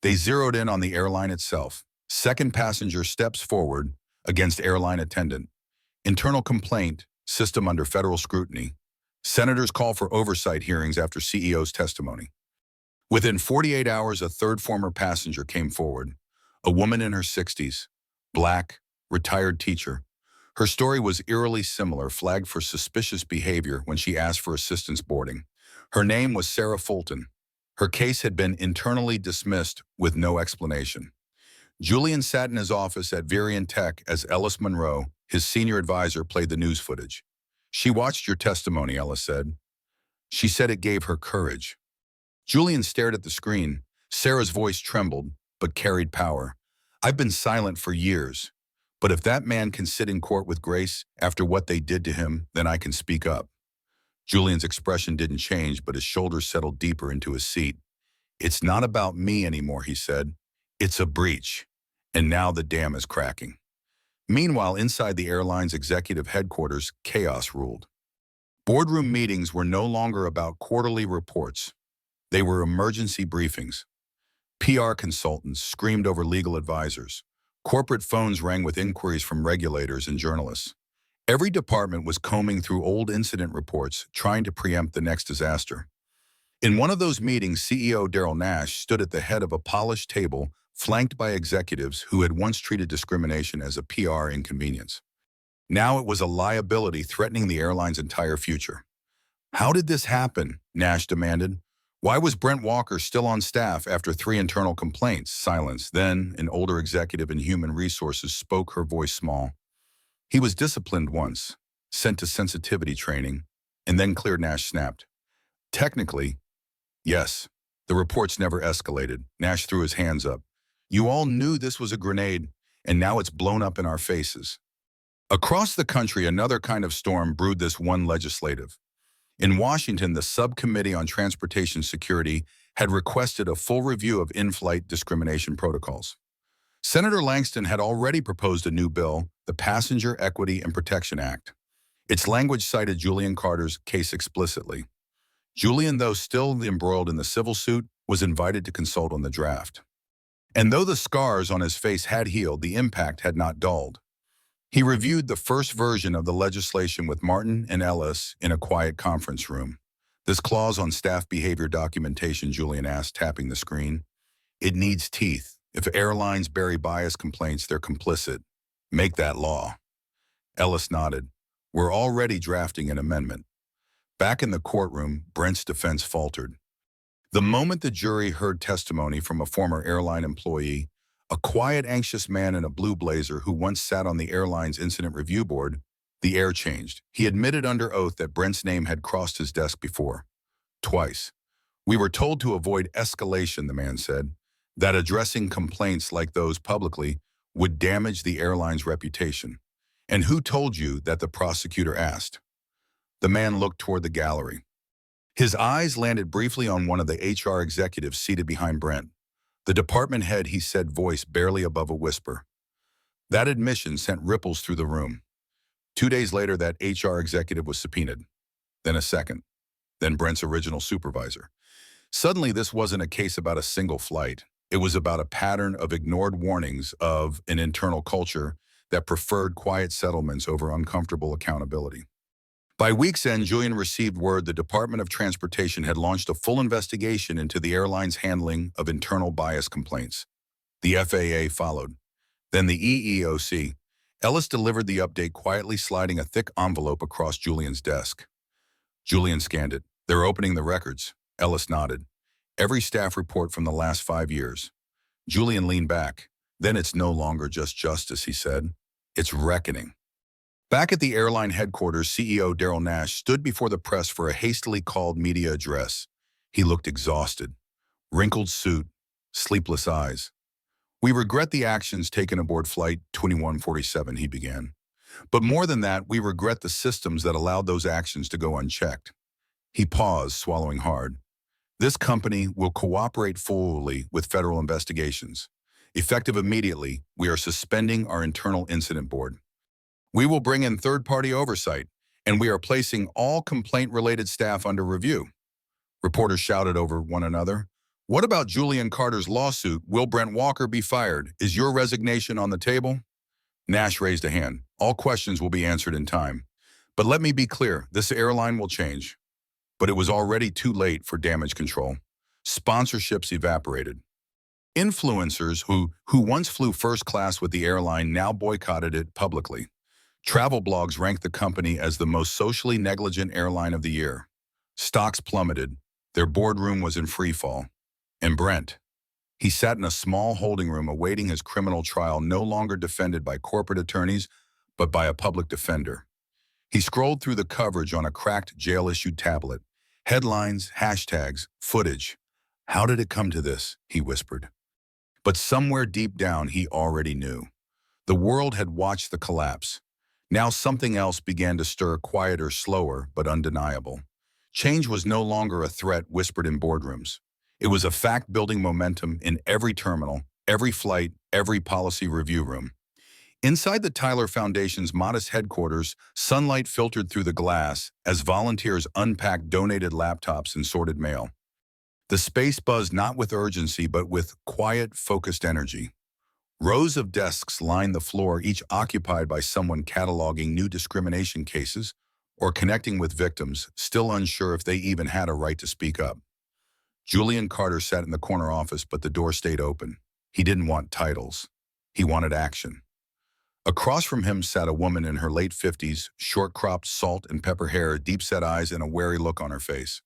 They zeroed in on the airline itself. Second passenger steps forward against airline attendant. Internal complaint, system under federal scrutiny. Senators call for oversight hearings after CEO's testimony. Within 48 hours, a third former passenger came forward. A woman in her 60s, black, retired teacher. Her story was eerily similar, flagged for suspicious behavior when she asked for assistance boarding. Her name was Sarah Fulton. Her case had been internally dismissed with no explanation. Julian sat in his office at Varian Tech as Ellis Monroe, his senior advisor, played the news footage. She watched your testimony, Ellis said. She said it gave her courage. Julian stared at the screen. Sarah's voice trembled, but carried power. I've been silent for years, but if that man can sit in court with grace after what they did to him, then I can speak up. Julian's expression didn't change, but his shoulders settled deeper into his seat. It's not about me anymore, he said. It's a breach. And now the dam is cracking. Meanwhile, inside the airline's executive headquarters, chaos ruled. Boardroom meetings were no longer about quarterly reports. They were emergency briefings. PR consultants screamed over legal advisors. Corporate phones rang with inquiries from regulators and journalists. Every department was combing through old incident reports, trying to preempt the next disaster. In one of those meetings, CEO Daryl Nash stood at the head of a polished table, flanked by executives who had once treated discrimination as a PR inconvenience. Now it was a liability threatening the airline's entire future. How did this happen? Nash demanded. Why was Brent Walker still on staff after 3 internal complaints? Silence. Then, an older executive in human resources spoke, her voice small. He was disciplined once, sent to sensitivity training, and then cleared. Nash snapped. Technically, yes. The reports never escalated. Nash threw his hands up. You all knew this was a grenade, and now it's blown up in our faces. Across the country, another kind of storm brewed this one legislative. In Washington, the Subcommittee on Transportation Security had requested a full review of in-flight discrimination protocols. Senator Langston had already proposed a new bill, the Passenger Equity and Protection Act. Its language cited Julian Carter's case explicitly. Julian, though still embroiled in the civil suit, was invited to consult on the draft. And though the scars on his face had healed, the impact had not dulled. He reviewed the first version of the legislation with Martin and Ellis in a quiet conference room. This clause on staff behavior documentation, Julian asked, tapping the screen. It needs teeth. If airlines bury bias complaints, they're complicit. Make that law. Ellis nodded. We're already drafting an amendment. Back in the courtroom, Brent's defense faltered. The moment the jury heard testimony from a former airline employee, a quiet, anxious man in a blue blazer who once sat on the airline's incident review board, the air changed. He admitted under oath that Brent's name had crossed his desk before. Twice. We were told to avoid escalation, the man said, that addressing complaints like those publicly would damage the airline's reputation. And who told you that? The prosecutor asked. The man looked toward the gallery. His eyes landed briefly on one of the HR executives seated behind Brent. The department head, he said, voice barely above a whisper. That admission sent ripples through the room. 2 days later, that HR executive was subpoenaed. Then a second. Then Brent's original supervisor. Suddenly, this wasn't a case about a single flight. It was about a pattern of ignored warnings of an internal culture that preferred quiet settlements over uncomfortable accountability. By week's end, Julian received word the Department of Transportation had launched a full investigation into the airline's handling of internal bias complaints. The FAA followed. Then the EEOC. Ellis delivered the update, quietly sliding a thick envelope across Julian's desk. Julian scanned it. They're opening the records. Ellis nodded. Every staff report from the last 5 years. Julian leaned back. Then it's no longer just justice, he said. It's reckoning. Back at the airline headquarters, CEO Daryl Nash stood before the press for a hastily called media address. He looked exhausted. Wrinkled suit, sleepless eyes. We regret the actions taken aboard Flight 2147, he began. But more than that, we regret the systems that allowed those actions to go unchecked. He paused, swallowing hard. This company will cooperate fully with federal investigations. Effective immediately, we are suspending our internal incident board. We will bring in third-party oversight, and we are placing all complaint-related staff under review. Reporters shouted over one another. What about Julian Carter's lawsuit? Will Brent Walker be fired? Is your resignation on the table? Nash raised a hand. All questions will be answered in time. But let me be clear, this airline will change. But it was already too late for damage control. Sponsorships evaporated. Influencers who once flew first class with the airline now boycotted it publicly. Travel blogs ranked the company as the most socially negligent airline of the year. Stocks plummeted. Their boardroom was in free fall. And Brent, he sat in a small holding room awaiting his criminal trial, no longer defended by corporate attorneys, but by a public defender. He scrolled through the coverage on a cracked jail-issued tablet. Headlines, hashtags, footage. How did it come to this? He whispered. But somewhere deep down, he already knew. The world had watched the collapse. Now something else began to stir, quieter, slower, but undeniable. Change was no longer a threat whispered in boardrooms. It was a fact building momentum in every terminal, every flight, every policy review room. Inside the Tyler Foundation's modest headquarters, sunlight filtered through the glass as volunteers unpacked donated laptops and sorted mail. The space buzzed not with urgency, but with quiet, focused energy. Rows of desks lined the floor, each occupied by someone cataloging new discrimination cases or connecting with victims, still unsure if they even had a right to speak up. Julian Carter sat in the corner office, but the door stayed open. He didn't want titles. He wanted action. Across from him sat a woman in her late 50s, short-cropped salt and pepper hair, deep-set eyes, and a wary look on her face.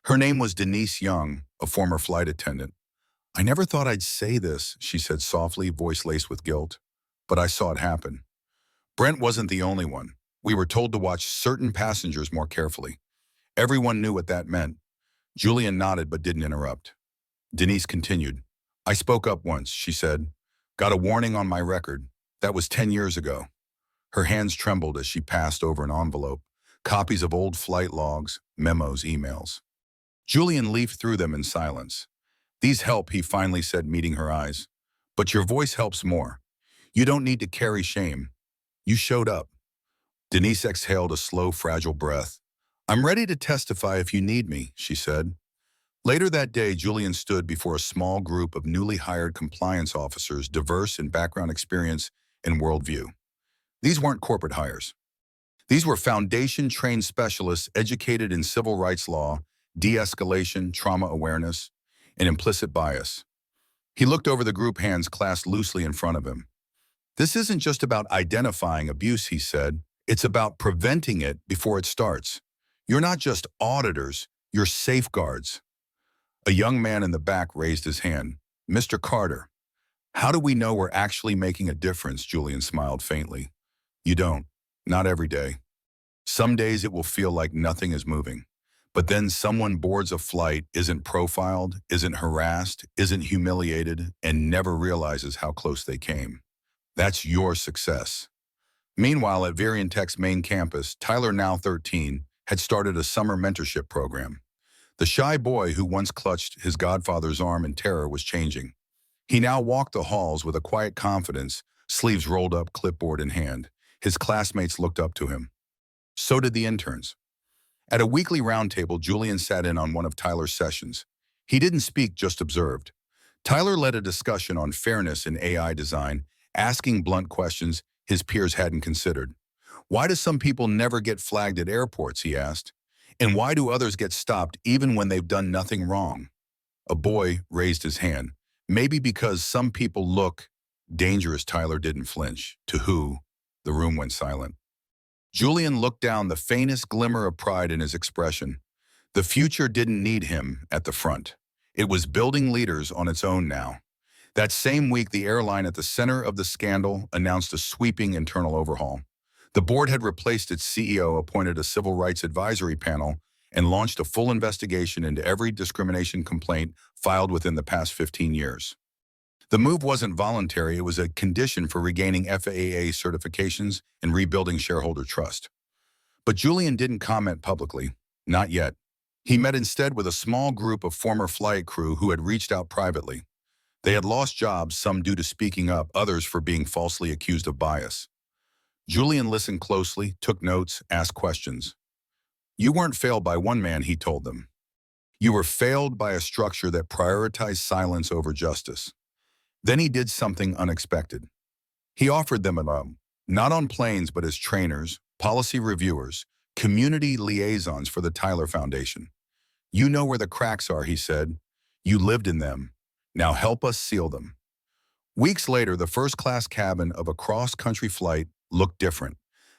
Her name was Denise Young, a former flight attendant. "I never thought I'd say this," she said softly, voice laced with guilt. "But I saw it happen. Brent wasn't the only one. We were told to watch certain passengers more carefully. Everyone knew what that meant." Julian nodded but didn't interrupt. Denise continued. "I spoke up once," she said. "Got a warning on my record. That was 10 years ago." Her hands trembled as she passed over an envelope, copies of old flight logs, memos, emails. Julian leafed through them in silence. "These help," he finally said, meeting her eyes. "But your voice helps more. You don't need to carry shame. You showed up." Denise exhaled a slow, fragile breath. "I'm ready to testify if you need me," she said. Later that day, Julian stood before a small group of newly hired compliance officers, diverse in background, experience, and worldview. These weren't corporate hires. These were foundation-trained specialists educated in civil rights law, de-escalation, trauma awareness, and implicit bias. He looked over the group, hands clasped loosely in front of him. "This isn't just about identifying abuse," he said. "It's about preventing it before it starts. You're not just auditors, you're safeguards." A young man in the back raised his hand. "Mr. Carter, how do we know we're actually making a difference?" Julian smiled faintly. "You don't. Not every day. Some days it will feel like nothing is moving. But then someone boards a flight, isn't profiled, isn't harassed, isn't humiliated, and never realizes how close they came. That's your success." Meanwhile, at Tech's main campus, Tyler, now 13, had started a summer mentorship program. The shy boy who once clutched his godfather's arm in terror was changing. He now walked the halls with a quiet confidence, sleeves rolled up, clipboard in hand. His classmates looked up to him. So did the interns. At a weekly roundtable, Julian sat in on one of Tyler's sessions. He didn't speak, just observed. Tyler led a discussion on fairness in AI design, asking blunt questions his peers hadn't considered. "Why do some people never get flagged at airports?" he asked. "And why do others get stopped even when they've done nothing wrong?" A boy raised his hand. "Maybe because some people look dangerous." Tyler didn't flinch. "To who?" The room went silent. Julian looked down, the faintest glimmer of pride in his expression. The future didn't need him at the front. It was building leaders on its own now. That same week, the airline at the center of the scandal announced a sweeping internal overhaul. The board had replaced its CEO, appointed a civil rights advisory panel, and launched a full investigation into every discrimination complaint filed within the past 15 years. The move wasn't voluntary, it was a condition for regaining FAA certifications and rebuilding shareholder trust. But Julian didn't comment publicly, not yet. He met instead with a small group of former flight crew who had reached out privately. They had lost jobs, some due to speaking up, others for being falsely accused of bias. Julian listened closely, took notes, asked questions. "You weren't failed by one man," he told them. "You were failed by a structure that prioritized silence over justice." Then he did something unexpected. He offered them a loan, not on planes but as trainers, policy reviewers, community liaisons for the Tyler Foundation. "You know where the cracks are," he said. "You lived in them. Now help us seal them." Weeks later, the first-class cabin of a cross-country flight looked different,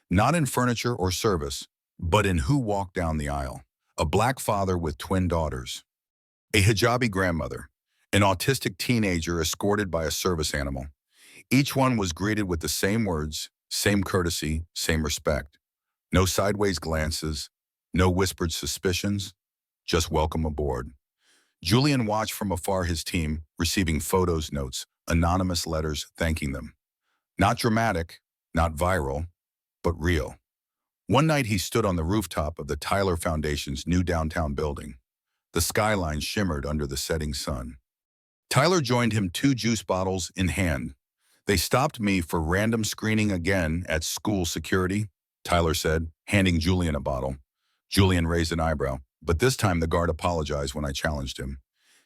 not in furniture or service, but in who walked down the aisle. A black father with twin daughters, a hijabi grandmother, an autistic teenager escorted by a service animal. Each one was greeted with the same words, same courtesy, same respect. No sideways glances, no whispered suspicions, just "welcome aboard." Julian watched from afar his team, receiving photos, notes, anonymous letters thanking them. Not dramatic, not viral, but real. One night he stood on the rooftop of the Tyler Foundation's new downtown building. The skyline shimmered under the setting sun. Tyler joined him, two juice bottles in hand. They stopped me for random screening again at school security, Tyler said, handing Julian a bottle. Julian raised an eyebrow, but this time the guard apologized when I challenged him.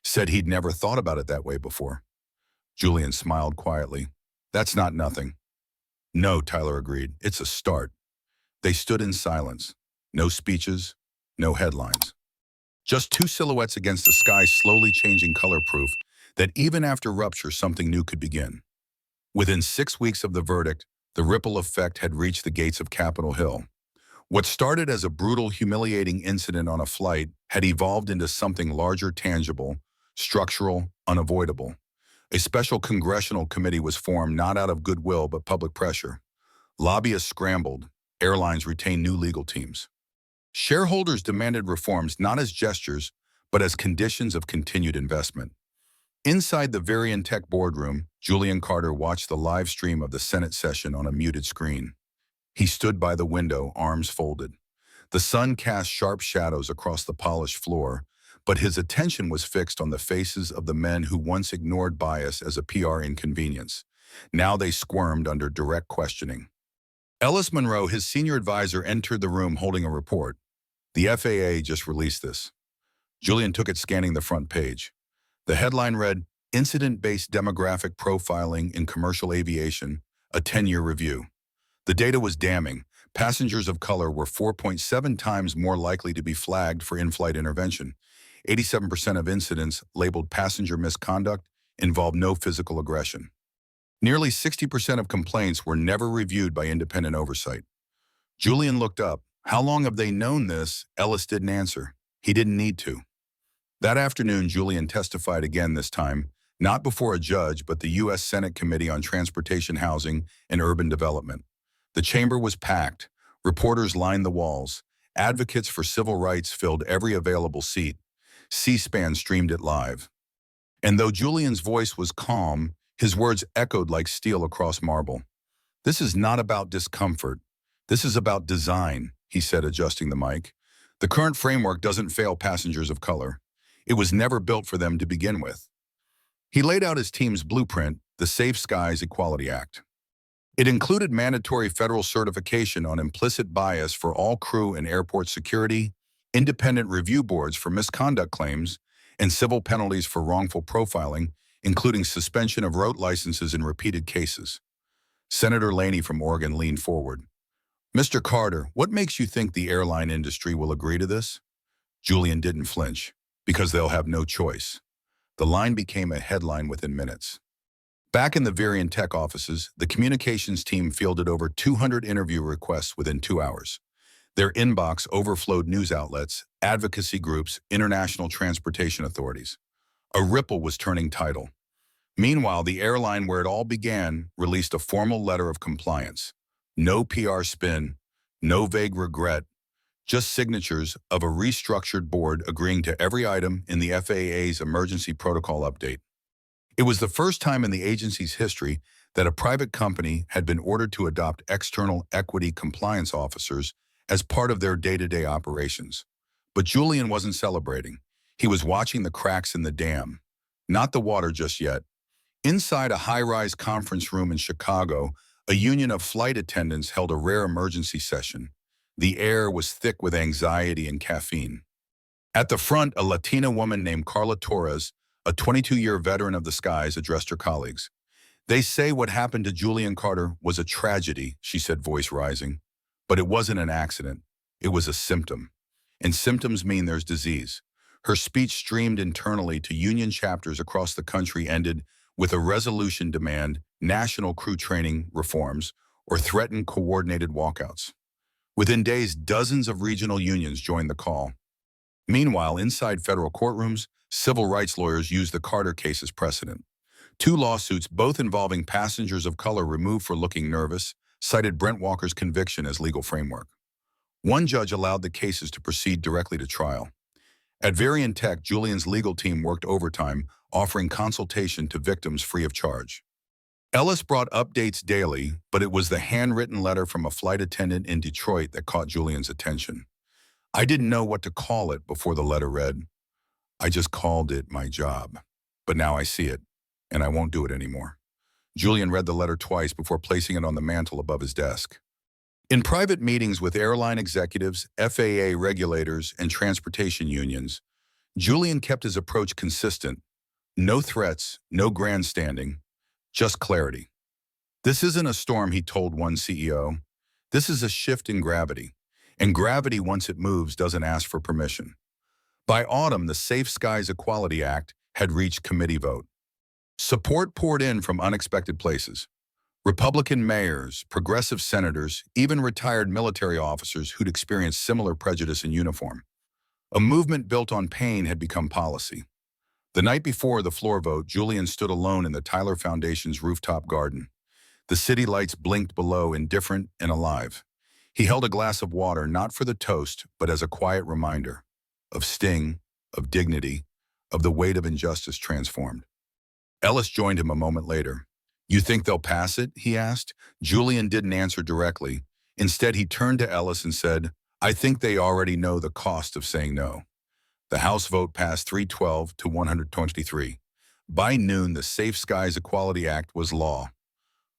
Said he'd never thought about it that way before. Julian smiled quietly. That's not nothing. No, Tyler agreed. It's a start. They stood in silence. No speeches, no headlines. Just two silhouettes against the sky, slowly changing color, proof that even after rupture, something new could begin. Within 6 weeks of the verdict, the ripple effect had reached the gates of Capitol Hill. What started as a brutal, humiliating incident on a flight had evolved into something larger, tangible, structural, unavoidable. A special congressional committee was formed, not out of goodwill but public pressure. Lobbyists scrambled. Airlines retained new legal teams. Shareholders demanded reforms not as gestures, but as conditions of continued investment. Inside the Varian Tech boardroom, Julian Carter watched the live stream of the Senate session on a muted screen. He stood by the window, arms folded. The sun cast sharp shadows across the polished floor, but his attention was fixed on the faces of the men who once ignored bias as a PR inconvenience. Now they squirmed under direct questioning. Ellis Monroe, his senior advisor, entered the room holding a report. The FAA just released this. Julian took it, scanning the front page. The headline read, Incident-Based Demographic Profiling in Commercial Aviation, a 10-year review. The data was damning. Passengers of color were 4.7 times more likely to be flagged for in-flight intervention. 87% of incidents labeled passenger misconduct involved no physical aggression. Nearly 60% of complaints were never reviewed by independent oversight. Julian looked up. How long have they known this? Ellis didn't answer. He didn't need to. That afternoon, Julian testified again, this time, not before a judge, but the U.S. Senate Committee on Transportation, Housing, and Urban Development. The chamber was packed. Reporters lined the walls. Advocates for civil rights filled every available seat. C-SPAN streamed it live. And though Julian's voice was calm, his words echoed like steel across marble. This is not about discomfort. This is about design, he said, adjusting the mic. The current framework doesn't fail passengers of color. It was never built for them to begin with. He laid out his team's blueprint, the Safe Skies Equality Act. It included mandatory federal certification on implicit bias for all crew and airport security, independent review boards for misconduct claims, and civil penalties for wrongful profiling, including suspension of rote licenses in repeated cases. Senator Laney from Oregon leaned forward. Mr. Carter, what makes you think the airline industry will agree to this? Julian didn't flinch. Because they'll have no choice. The line became a headline within minutes. Back in the Varian Tech offices, the communications team fielded over 200 interview requests within 2 hours. Their inbox overflowed news outlets, advocacy groups, international transportation authorities. A ripple was turning tidal. Meanwhile, the airline where it all began released a formal letter of compliance. No PR spin, no vague regret, just signatures of a restructured board agreeing to every item in the FAA's emergency protocol update. It was the first time in the agency's history that a private company had been ordered to adopt external equity compliance officers as part of their day-to-day operations. But Julian wasn't celebrating. He was watching the cracks in the dam. Not the water just yet. Inside a high-rise conference room in Chicago, a union of flight attendants held a rare emergency session. The air was thick with anxiety and caffeine. At the front, a Latina woman named Carla Torres, a 22-year veteran of the skies, addressed her colleagues. They say what happened to Julian Carter was a tragedy, she said, voice rising. But it wasn't an accident. It was a symptom. And symptoms mean there's disease. Her speech, streamed internally to union chapters across the country, ended with a resolution demand national crew training reforms or threatened coordinated walkouts. Within days, dozens of regional unions joined the call. Meanwhile, inside federal courtrooms, civil rights lawyers used the Carter case as precedent. 2 lawsuits, both involving passengers of color removed for looking nervous, cited Brent Walker's conviction as legal framework. One judge allowed the cases to proceed directly to trial. At Varian Tech, Julian's legal team worked overtime, offering consultation to victims free of charge. Ellis brought updates daily, but it was the handwritten letter from a flight attendant in Detroit that caught Julian's attention. I didn't know what to call it before the letter read. I just called it my job. But now I see it, and I won't do it anymore. Julian read the letter twice before placing it on the mantel above his desk. In private meetings with airline executives, FAA regulators, and transportation unions, Julian kept his approach consistent. No threats, no grandstanding, just clarity. This isn't a storm, he told one CEO. This is a shift in gravity. And gravity, once it moves, doesn't ask for permission. By autumn, the Safe Skies Equality Act had reached committee vote. Support poured in from unexpected places. Republican mayors, progressive senators, even retired military officers who'd experienced similar prejudice in uniform. A movement built on pain had become policy. The night before the floor vote, Julian stood alone in the Tyler Foundation's rooftop garden. The city lights blinked below, indifferent and alive. He held a glass of water, not for the toast, but as a quiet reminder of sting, of dignity, of the weight of injustice transformed. Ellis joined him a moment later. "You think they'll pass it?" he asked. Julian didn't answer directly. Instead, he turned to Ellis and said, "I think they already know the cost of saying no." The House vote passed 312 to 123. By noon, the Safe Skies Equality Act was law.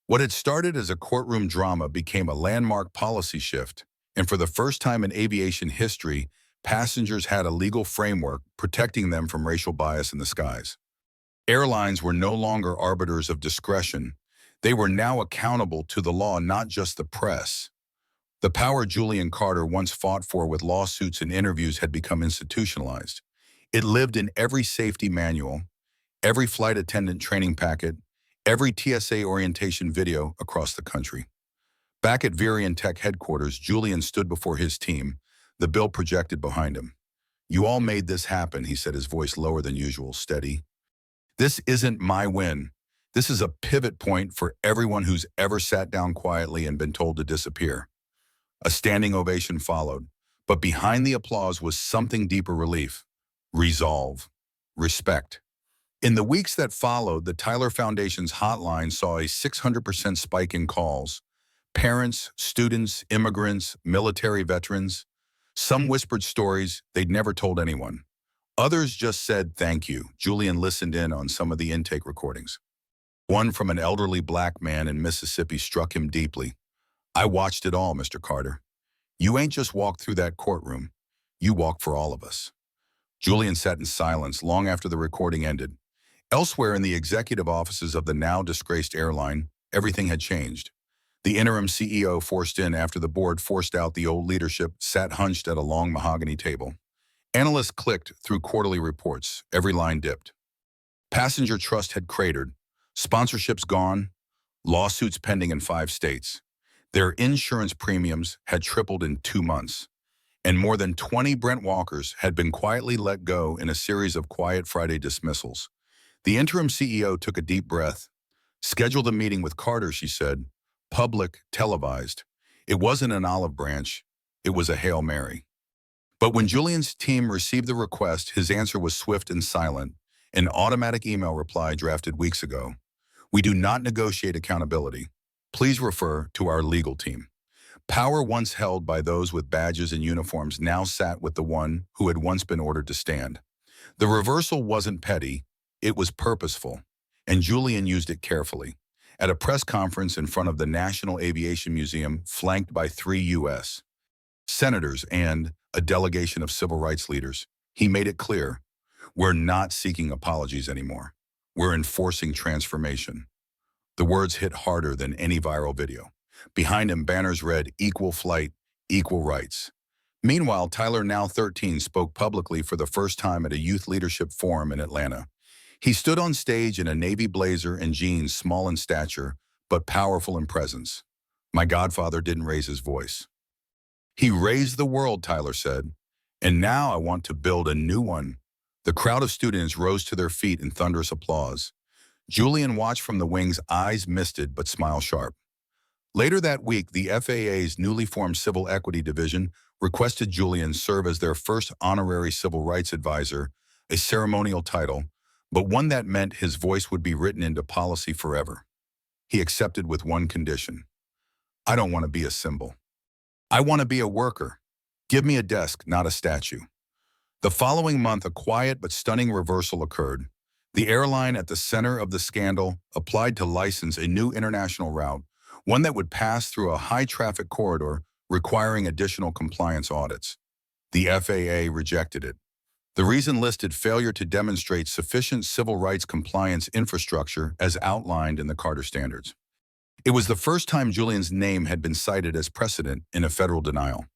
What had started as a courtroom drama became a landmark policy shift, and for the first time in aviation history, passengers had a legal framework protecting them from racial bias in the skies. Airlines were no longer arbiters of discretion. They were now accountable to the law, not just the press. The power Julian Carter once fought for with lawsuits and interviews had become institutionalized. It lived in every safety manual, every flight attendant training packet, every TSA orientation video across the country. Back at Varian Tech headquarters, Julian stood before his team, the bill projected behind him. "You all made this happen," he said, his voice lower than usual, steady. "This isn't my win. This is a pivot point for everyone who's ever sat down quietly and been told to disappear." A standing ovation followed, but behind the applause was something deeper: relief, resolve, respect. In the weeks that followed, the Tyler Foundation's hotline saw a 600% spike in calls. Parents, students, immigrants, military veterans. Some whispered stories they'd never told anyone. Others just said thank you. Julian listened in on some of the intake recordings. One from an elderly black man in Mississippi struck him deeply. "I watched it all, Mr. Carter. You ain't just walked through that courtroom. You walked for all of us." Julian sat in silence long after the recording ended. Elsewhere in the executive offices of the now disgraced airline, everything had changed. The interim CEO, forced in after the board forced out the old leadership, sat hunched at a long mahogany table. Analysts clicked through quarterly reports. Every line dipped. Passenger trust had cratered. Sponsorships gone. Lawsuits pending in 5 states. Their insurance premiums had tripled in 2 months. And more than 20 Brent Walkers had been quietly let go in a series of quiet Friday dismissals. The interim CEO took a deep breath. "Scheduled a meeting with Carter," she said. "Public, televised. It wasn't an olive branch. It was a Hail Mary." But when Julian's team received the request, his answer was swift and silent, an automatic email reply drafted weeks ago. "We do not negotiate accountability. Please refer to our legal team." Power once held by those with badges and uniforms now sat with the one who had once been ordered to stand. The reversal wasn't petty, it was purposeful, and Julian used it carefully. At a press conference in front of the National Aviation Museum, flanked by 3 U.S. senators and a delegation of civil rights leaders, he made it clear, "We're not seeking apologies anymore. We're enforcing transformation." The words hit harder than any viral video. Behind him, banners read, "Equal flight, equal rights." Meanwhile, Tyler, now 13, spoke publicly for the first time at a youth leadership forum in Atlanta. He stood on stage in a navy blazer and jeans, small in stature, but powerful in presence. "My godfather didn't raise his voice. He raised the world," Tyler said. "And now I want to build a new one." The crowd of students rose to their feet in thunderous applause. Julian watched from the wings, eyes misted but smile sharp. Later that week, the FAA's newly formed Civil Equity Division requested Julian serve as their first honorary civil rights advisor, a ceremonial title, but one that meant his voice would be written into policy forever. He accepted with one condition. I don't want to be a symbol. I want to be a worker. Give me a desk, not a statue. The following month, a quiet but stunning reversal occurred. The airline at the center of the scandal applied to license a new international route, one that would pass through a high-traffic corridor requiring additional compliance audits. The FAA rejected it. The reason listed failure to demonstrate sufficient civil rights compliance infrastructure as outlined in the Carter standards. It was the first time Julian's name had been cited as precedent in a federal denial.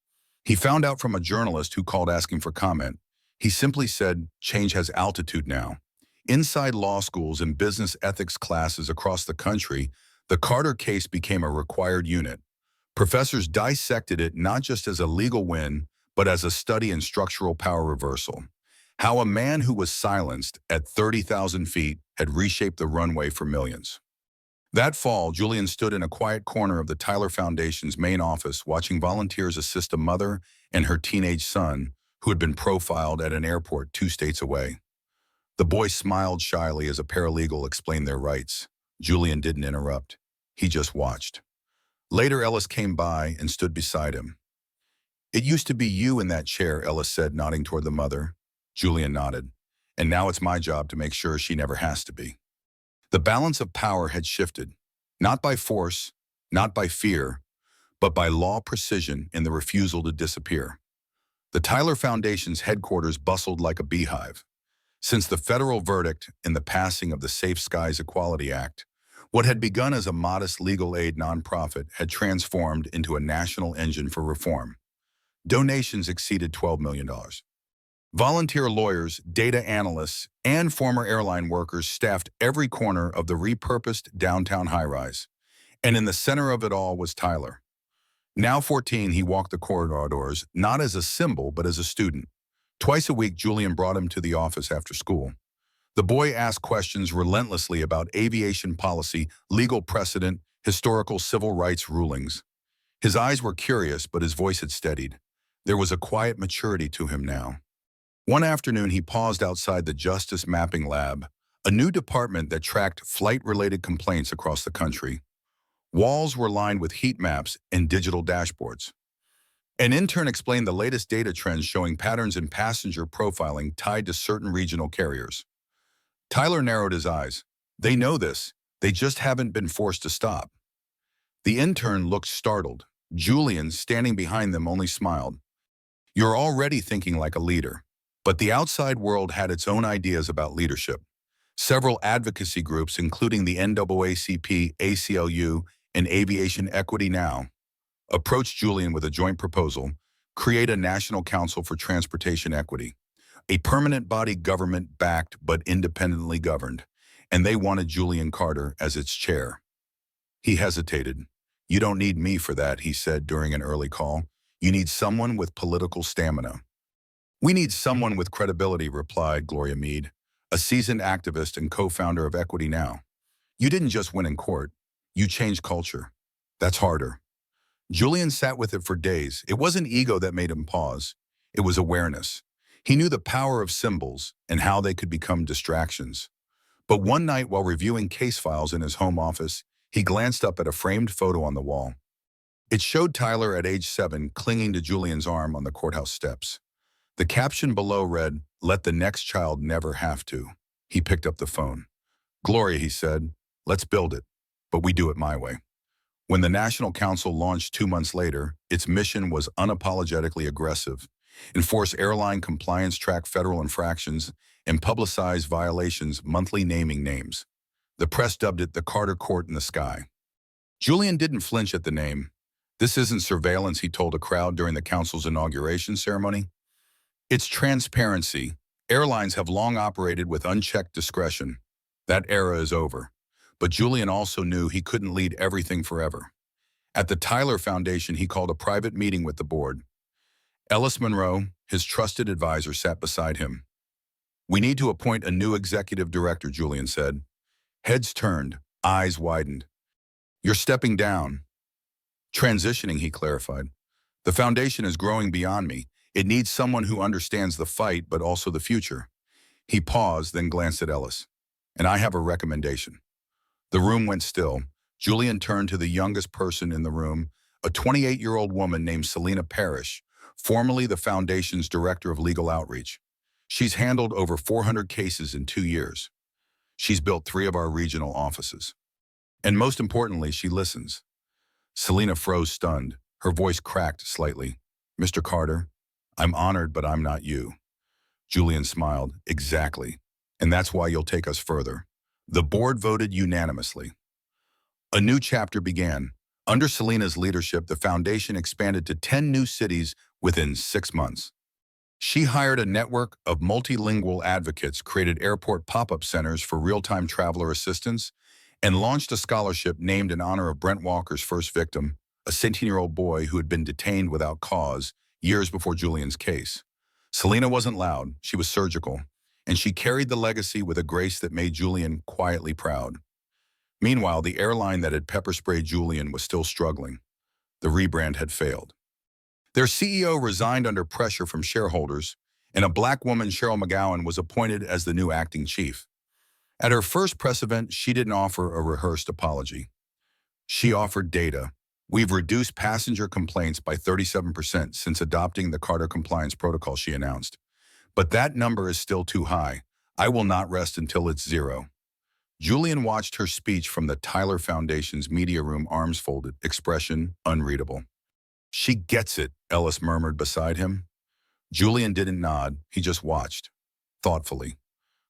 He found out from a journalist who called asking for comment. He simply said, "Change has altitude now." Inside law schools and business ethics classes across the country, the Carter case became a required unit. Professors dissected it not just as a legal win, but as a study in structural power reversal. How a man who was silenced at 30,000 feet had reshaped the runway for millions. That fall, Julian stood in a quiet corner of the Tyler Foundation's main office watching volunteers assist a mother and her teenage son who had been profiled at an airport 2 states away. The boy smiled shyly as a paralegal explained their rights. Julian didn't interrupt. He just watched. Later, Ellis came by and stood beside him. "It used to be you in that chair," Ellis said, nodding toward the mother. Julian nodded. "And now it's my job to make sure she never has to be." The balance of power had shifted, not by force, not by fear, but by law precision and the refusal to disappear. The Tyler Foundation's headquarters bustled like a beehive. Since the federal verdict in the passing of the Safe Skies Equality Act, what had begun as a modest legal aid nonprofit had transformed into a national engine for reform. Donations exceeded $12 million. Volunteer lawyers, data analysts, and former airline workers staffed every corner of the repurposed downtown high-rise. And in the center of it all was Tyler. Now 14, he walked the corridors, not as a symbol, but as a student. Twice a week, Julian brought him to the office after school. The boy asked questions relentlessly about aviation policy, legal precedent, historical civil rights rulings. His eyes were curious, but his voice had steadied. There was a quiet maturity to him now. One afternoon, he paused outside the Justice Mapping Lab, a new department that tracked flight-related complaints across the country. Walls were lined with heat maps and digital dashboards. An intern explained the latest data trends showing patterns in passenger profiling tied to certain regional carriers. Tyler narrowed his eyes. They know this. They just haven't been forced to stop. The intern looked startled. Julian, standing behind them, only smiled. "You're already thinking like a leader." But the outside world had its own ideas about leadership. Several advocacy groups, including the NAACP, ACLU, and Aviation Equity Now, approached Julian with a joint proposal: create a National Council for Transportation Equity, a permanent body government-backed but independently governed, and they wanted Julian Carter as its chair. He hesitated. "You don't need me for that," he said during an early call. "You need someone with political stamina." "We need someone with credibility," replied Gloria Mead, a seasoned activist and co-founder of Equity Now. "You didn't just win in court. You changed culture. That's harder." Julian sat with it for days. It wasn't ego that made him pause. It was awareness. He knew the power of symbols and how they could become distractions. But one night, while reviewing case files in his home office, he glanced up at a framed photo on the wall. It showed Tyler at age 7 clinging to Julian's arm on the courthouse steps. The caption below read, "Let the next child never have to." He picked up the phone. "Gloria," he said, "let's build it, but we do it my way." When the National Council launched 2 months later, its mission was unapologetically aggressive: enforce airline compliance, track federal infractions, and publicize violations, monthly naming names. The press dubbed it the Carter Court in the Sky. Julian didn't flinch at the name. "This isn't surveillance," he told a crowd during the council's inauguration ceremony. "It's transparency. Airlines have long operated with unchecked discretion. That era is over." But Julian also knew he couldn't lead everything forever. At the Tyler Foundation, he called a private meeting with the board. Ellis Monroe, his trusted advisor, sat beside him. "We need to appoint a new executive director," Julian said. Heads turned, eyes widened. "You're stepping down." Transitioning, he clarified. The foundation is growing beyond me. It needs someone who understands the fight, but also the future. He paused, then glanced at Ellis. And I have a recommendation. The room went still. Julian turned to the youngest person in the room, a 28-year-old woman named Selena Parrish, formerly the Foundation's Director of Legal Outreach. She's handled over 400 cases in 2 years. She's built 3 of our regional offices. And most importantly, she listens. Selena froze stunned. Her voice cracked slightly. Mr. Carter, I'm honored, but I'm not you. Julian smiled. Exactly. And that's why you'll take us further. The board voted unanimously. A new chapter began. Under Selena's leadership, the foundation expanded to 10 new cities within 6 months. She hired a network of multilingual advocates, created airport pop-up centers for real-time traveler assistance, and launched a scholarship named in honor of Brent Walker's first victim, a 17-year-old boy who had been detained without cause years before Julian's case. Selena wasn't loud, she was surgical, and she carried the legacy with a grace that made Julian quietly proud. Meanwhile, the airline that had pepper-sprayed Julian was still struggling. The rebrand had failed. Their CEO resigned under pressure from shareholders, and a black woman, Cheryl McGowan, was appointed as the new acting chief. At her first press event, she didn't offer a rehearsed apology. She offered data. We've reduced passenger complaints by 37% since adopting the Carter compliance protocol, she announced. But that number is still too high. I will not rest until it's 0. Julian watched her speech from the Tyler Foundation's media room, arms folded, expression unreadable. She gets it, Ellis murmured beside him. Julian didn't nod, he just watched, thoughtfully.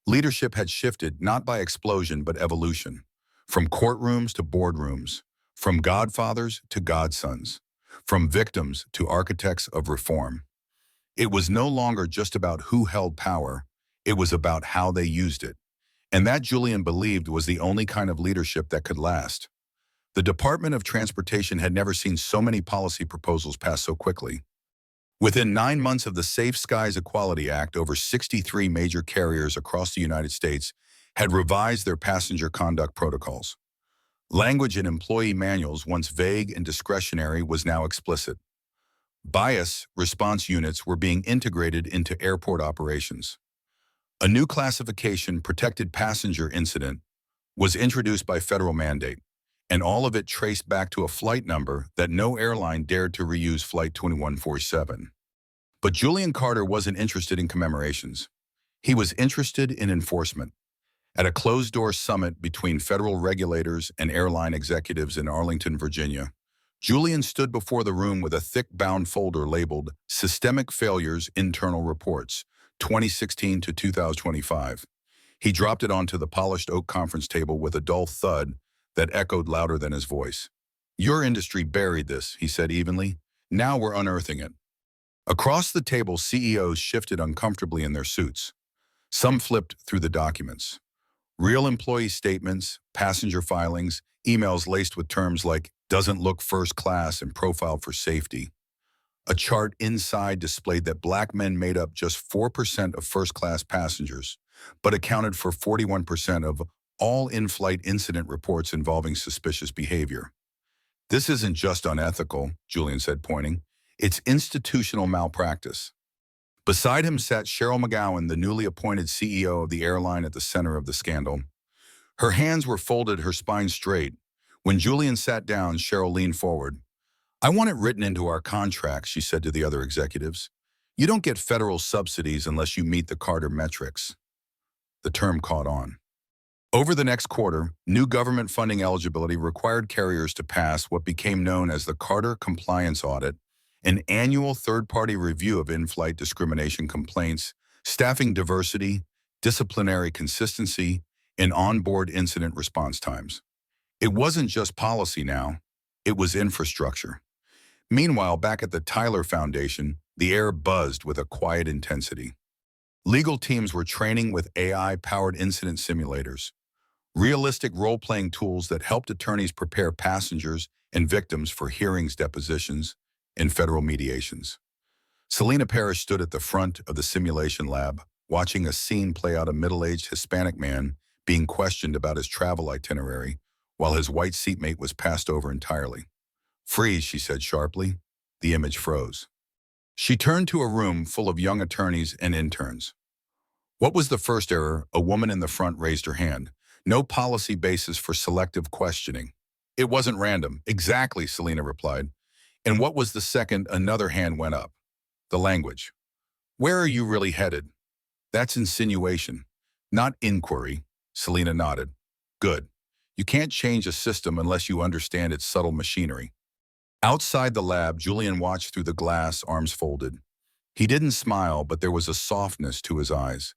Leadership had shifted not by explosion but evolution, from courtrooms to boardrooms, from godfathers to godsons, from victims to architects of reform. It was no longer just about who held power, it was about how they used it. And that, Julian believed, was the only kind of leadership that could last. The Department of Transportation had never seen so many policy proposals pass so quickly. Within 9 months of the Safe Skies Equality Act, over 63 major carriers across the United States had revised their passenger conduct protocols. Language in employee manuals, once vague and discretionary, was now explicit. Bias response units were being integrated into airport operations. A new classification, protected passenger incident, was introduced by federal mandate, and all of it traced back to a flight number that no airline dared to reuse, Flight 2147. But Julian Carter wasn't interested in commemorations. He was interested in enforcement. At a closed-door summit between federal regulators and airline executives in Arlington, Virginia, Julian stood before the room with a thick-bound folder labeled Systemic Failures Internal Reports, 2016 to 2025. He dropped it onto the polished oak conference table with a dull thud that echoed louder than his voice. Your industry buried this, he said evenly. Now we're unearthing it. Across the table, CEOs shifted uncomfortably in their suits. Some flipped through the documents. Real employee statements, passenger filings, emails laced with terms like doesn't look first class and profiled for safety. A chart inside displayed that black men made up just 4% of first-class passengers, but accounted for 41% of all in-flight incident reports involving suspicious behavior. This isn't just unethical, Julian said, pointing. It's institutional malpractice. Beside him sat Cheryl McGowan, the newly appointed CEO of the airline, at the center of the scandal. Her hands were folded, her spine straight. When Julian sat down, Cheryl leaned forward. I want it written into our contract, she said to the other executives. You don't get federal subsidies unless you meet the Carter metrics. The term caught on. Over the next quarter, new government funding eligibility required carriers to pass what became known as the Carter Compliance Audit, an annual third-party review of in-flight discrimination complaints, staffing diversity, disciplinary consistency, and onboard incident response times. It wasn't just policy now, it was infrastructure. Meanwhile, back at the Tyler Foundation, the air buzzed with a quiet intensity. Legal teams were training with AI-powered incident simulators, realistic role-playing tools that helped attorneys prepare passengers and victims for hearings, depositions, and federal mediations. Selena Parrish stood at the front of the simulation lab, watching a scene play out: a middle-aged Hispanic man being questioned about his travel itinerary, while his white seatmate was passed over entirely. Freeze, she said sharply. The image froze. She turned to a room full of young attorneys and interns. What was the first error? A woman in the front raised her hand. No policy basis for selective questioning. It wasn't random. Exactly, Selena replied. And what was the second? Another hand went up. The language. Where are you really headed? That's insinuation, not inquiry. Selena nodded. Good. You can't change a system unless you understand its subtle machinery. Outside the lab, Julian watched through the glass, arms folded. He didn't smile, but there was a softness to his eyes.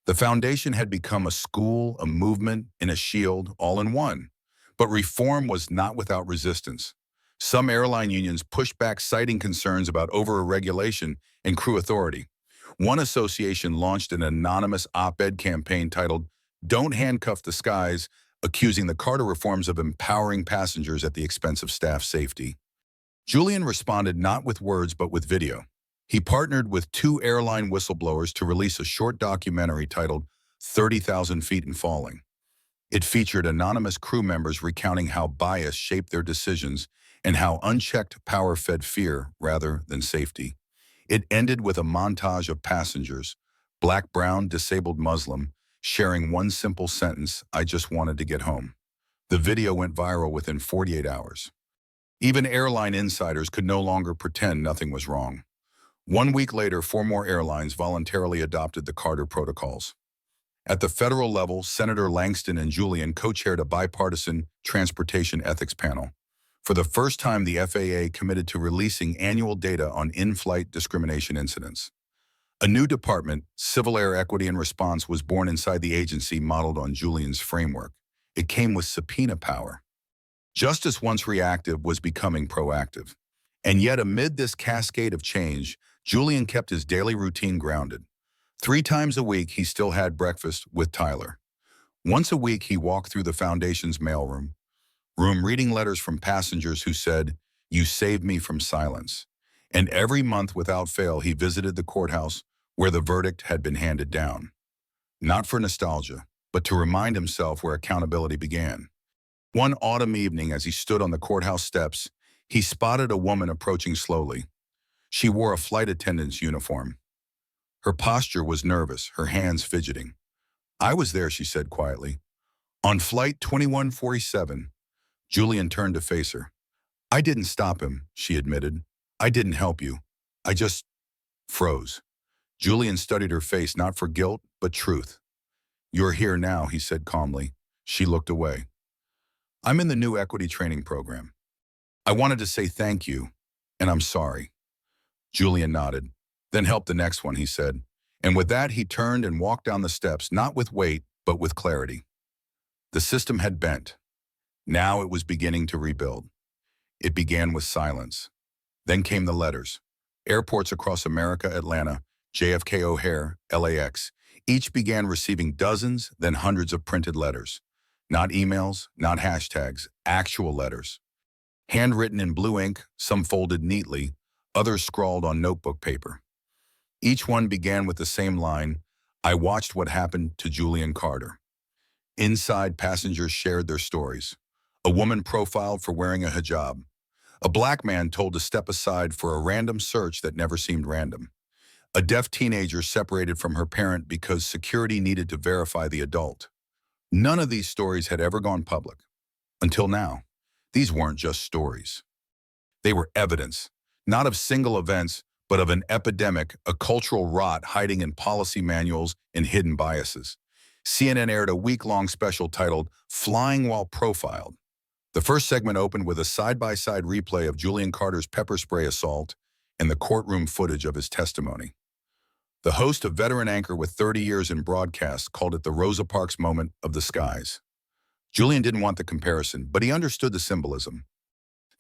The foundation had become a school, a movement, and a shield, all in one. But reform was not without resistance. Some airline unions pushed back, citing concerns about over-regulation and crew authority. One association launched an anonymous op-ed campaign titled, "Don't Handcuff the Skies," accusing the Carter reforms of empowering passengers at the expense of staff safety. Julian responded not with words but with video. He partnered with 2 airline whistleblowers to release a short documentary titled 30,000 Feet and Falling. It featured anonymous crew members recounting how bias shaped their decisions and how unchecked power fed fear rather than safety. It ended with a montage of passengers, black, brown, disabled, Muslim, sharing one simple sentence, "I just wanted to get home." The video went viral within 48 hours. Even airline insiders could no longer pretend nothing was wrong. 1 week later, 4 more airlines voluntarily adopted the Carter protocols. At the federal level, Senator Langston and Julian co-chaired a bipartisan transportation ethics panel. For the first time, the FAA committed to releasing annual data on in-flight discrimination incidents. A new department, Civil Air Equity and Response, was born inside the agency modeled on Julian's framework. It came with subpoena power. Justice, once reactive, was becoming proactive. And yet, amid this cascade of change, Julian kept his daily routine grounded. 3 times a week, he still had breakfast with Tyler. Once a week, he walked through the Foundation's mailroom, reading letters from passengers who said, "You saved me from silence." And every month, without fail, he visited the courthouse where the verdict had been handed down. Not for nostalgia, but to remind himself where accountability began. One autumn evening, as he stood on the courthouse steps, he spotted a woman approaching slowly. She wore a flight attendant's uniform. Her posture was nervous, her hands fidgeting. "I was there," she said quietly. "On flight 2147. Julian turned to face her. "I didn't stop him," she admitted. "I didn't help you. I just froze." Julian studied her face, not for guilt, but truth. "You're here now," he said calmly. She looked away. "I'm in the new equity training program. I wanted to say thank you, and I'm sorry." Julian nodded. "Then help the next one," he said. And with that, he turned and walked down the steps, not with weight, but with clarity. The system had bent. Now it was beginning to rebuild. It began with silence. Then came the letters. Airports across America, Atlanta, JFK O'Hare, LAX, each began receiving dozens, then hundreds of printed letters. Not emails, not hashtags, actual letters. Handwritten in blue ink, some folded neatly, others scrawled on notebook paper. Each one began with the same line, "I watched what happened to Julian Carter." Inside, passengers shared their stories. A woman profiled for wearing a hijab. A black man told to step aside for a random search that never seemed random. A deaf teenager separated from her parent because security needed to verify the adult. None of these stories had ever gone public. Until now. These weren't just stories. They were evidence, not of single events, but of an epidemic, a cultural rot hiding in policy manuals and hidden biases. CNN aired a week-long special titled "Flying While Profiled." The first segment opened with a side-by-side replay of Julian Carter's pepper spray assault and the courtroom footage of his testimony. The host, a veteran anchor with 30 years in broadcast, called it the Rosa Parks moment of the skies. Julian didn't want the comparison, but he understood the symbolism.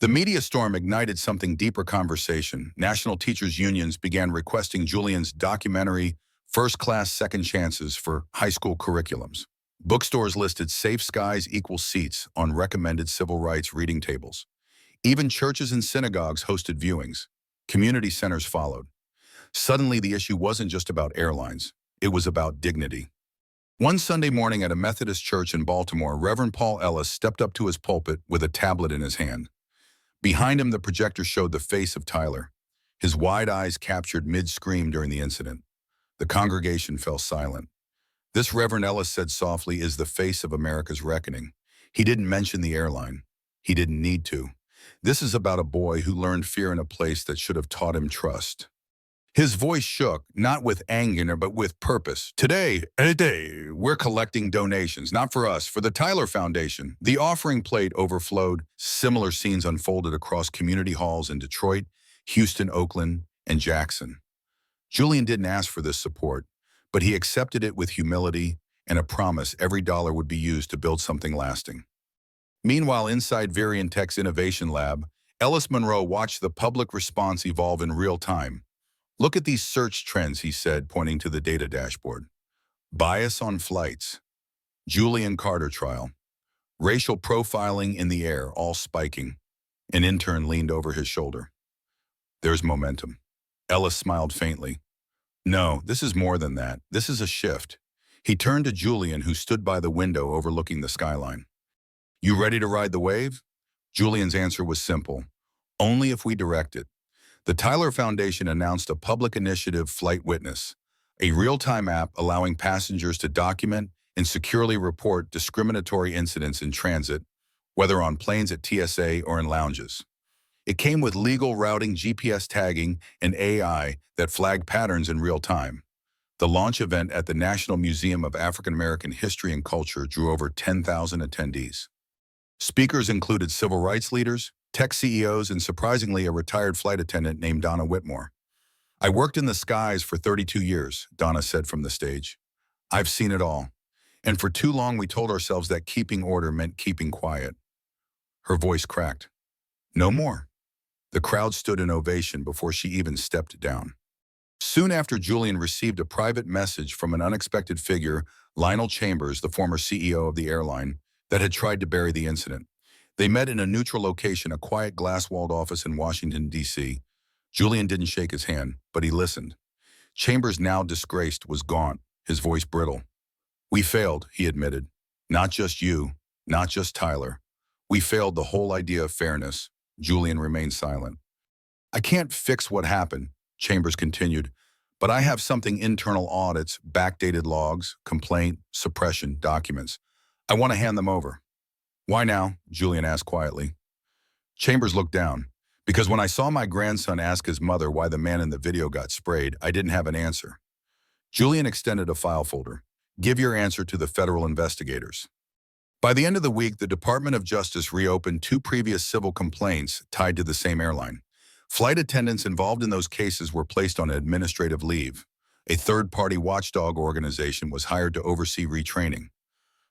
The media storm ignited something deeper: conversation. National teachers' unions began requesting Julian's documentary First Class Second Chances for high school curriculums. Bookstores listed "Safe Skies Equal Seats" on recommended civil rights reading tables. Even churches and synagogues hosted viewings. Community centers followed. Suddenly, the issue wasn't just about airlines. It was about dignity. One Sunday morning at a Methodist church in Baltimore, Reverend Paul Ellis stepped up to his pulpit with a tablet in his hand. Behind him, the projector showed the face of Tyler. His wide eyes captured mid-scream during the incident. The congregation fell silent. This Reverend Ellis said softly is the face of America's reckoning. He didn't mention the airline. He didn't need to. This is about a boy who learned fear in a place that should have taught him trust. His voice shook, not with anger, but with purpose. Today, we're collecting donations, not for us, for the Tyler Foundation. The offering plate overflowed. Similar scenes unfolded across community halls in Detroit, Houston, Oakland, and Jackson. Julian didn't ask for this support, but he accepted it with humility and a promise every dollar would be used to build something lasting. Meanwhile, inside Varian Tech's Innovation Lab, Ellis Monroe watched the public response evolve in real time. Look at these search trends, he said, pointing to the data dashboard. Bias on flights. Julian Carter trial. Racial profiling in the air, all spiking. An intern leaned over his shoulder. There's momentum. Ellis smiled faintly. No, this is more than that. This is a shift. He turned to Julian, who stood by the window overlooking the skyline. You ready to ride the wave? Julian's answer was simple. Only if we direct it. The Tyler Foundation announced a public initiative, Flight Witness, a real-time app allowing passengers to document and securely report discriminatory incidents in transit, whether on planes at TSA or in lounges. It came with legal routing, GPS tagging, and AI that flagged patterns in real time. The launch event at the National Museum of African American History and Culture drew over 10,000 attendees. Speakers included civil rights leaders, tech CEOs, and surprisingly, a retired flight attendant named Donna Whitmore. I worked in the skies for 32 years, Donna said from the stage. I've seen it all. And for too long, we told ourselves that keeping order meant keeping quiet. Her voice cracked. No more. The crowd stood in ovation before she even stepped down. Soon after, Julian received a private message from an unexpected figure, Lionel Chambers, the former CEO of the airline, that had tried to bury the incident. They met in a neutral location, a quiet glass-walled office in Washington, D.C. Julian didn't shake his hand, but he listened. Chambers, now disgraced, was gaunt, his voice brittle. We failed, he admitted. Not just you, not just Tyler. We failed the whole idea of fairness. Julian remained silent. I can't fix what happened, Chambers continued, but I have something: internal audits, backdated logs, complaint, suppression, documents. I want to hand them over. Why now? Julian asked quietly. Chambers looked down. Because when I saw my grandson ask his mother why the man in the video got sprayed, I didn't have an answer. Julian extended a file folder. Give your answer to the federal investigators. By the end of the week, the Department of Justice reopened 2 previous civil complaints tied to the same airline. Flight attendants involved in those cases were placed on administrative leave. A third-party watchdog organization was hired to oversee retraining.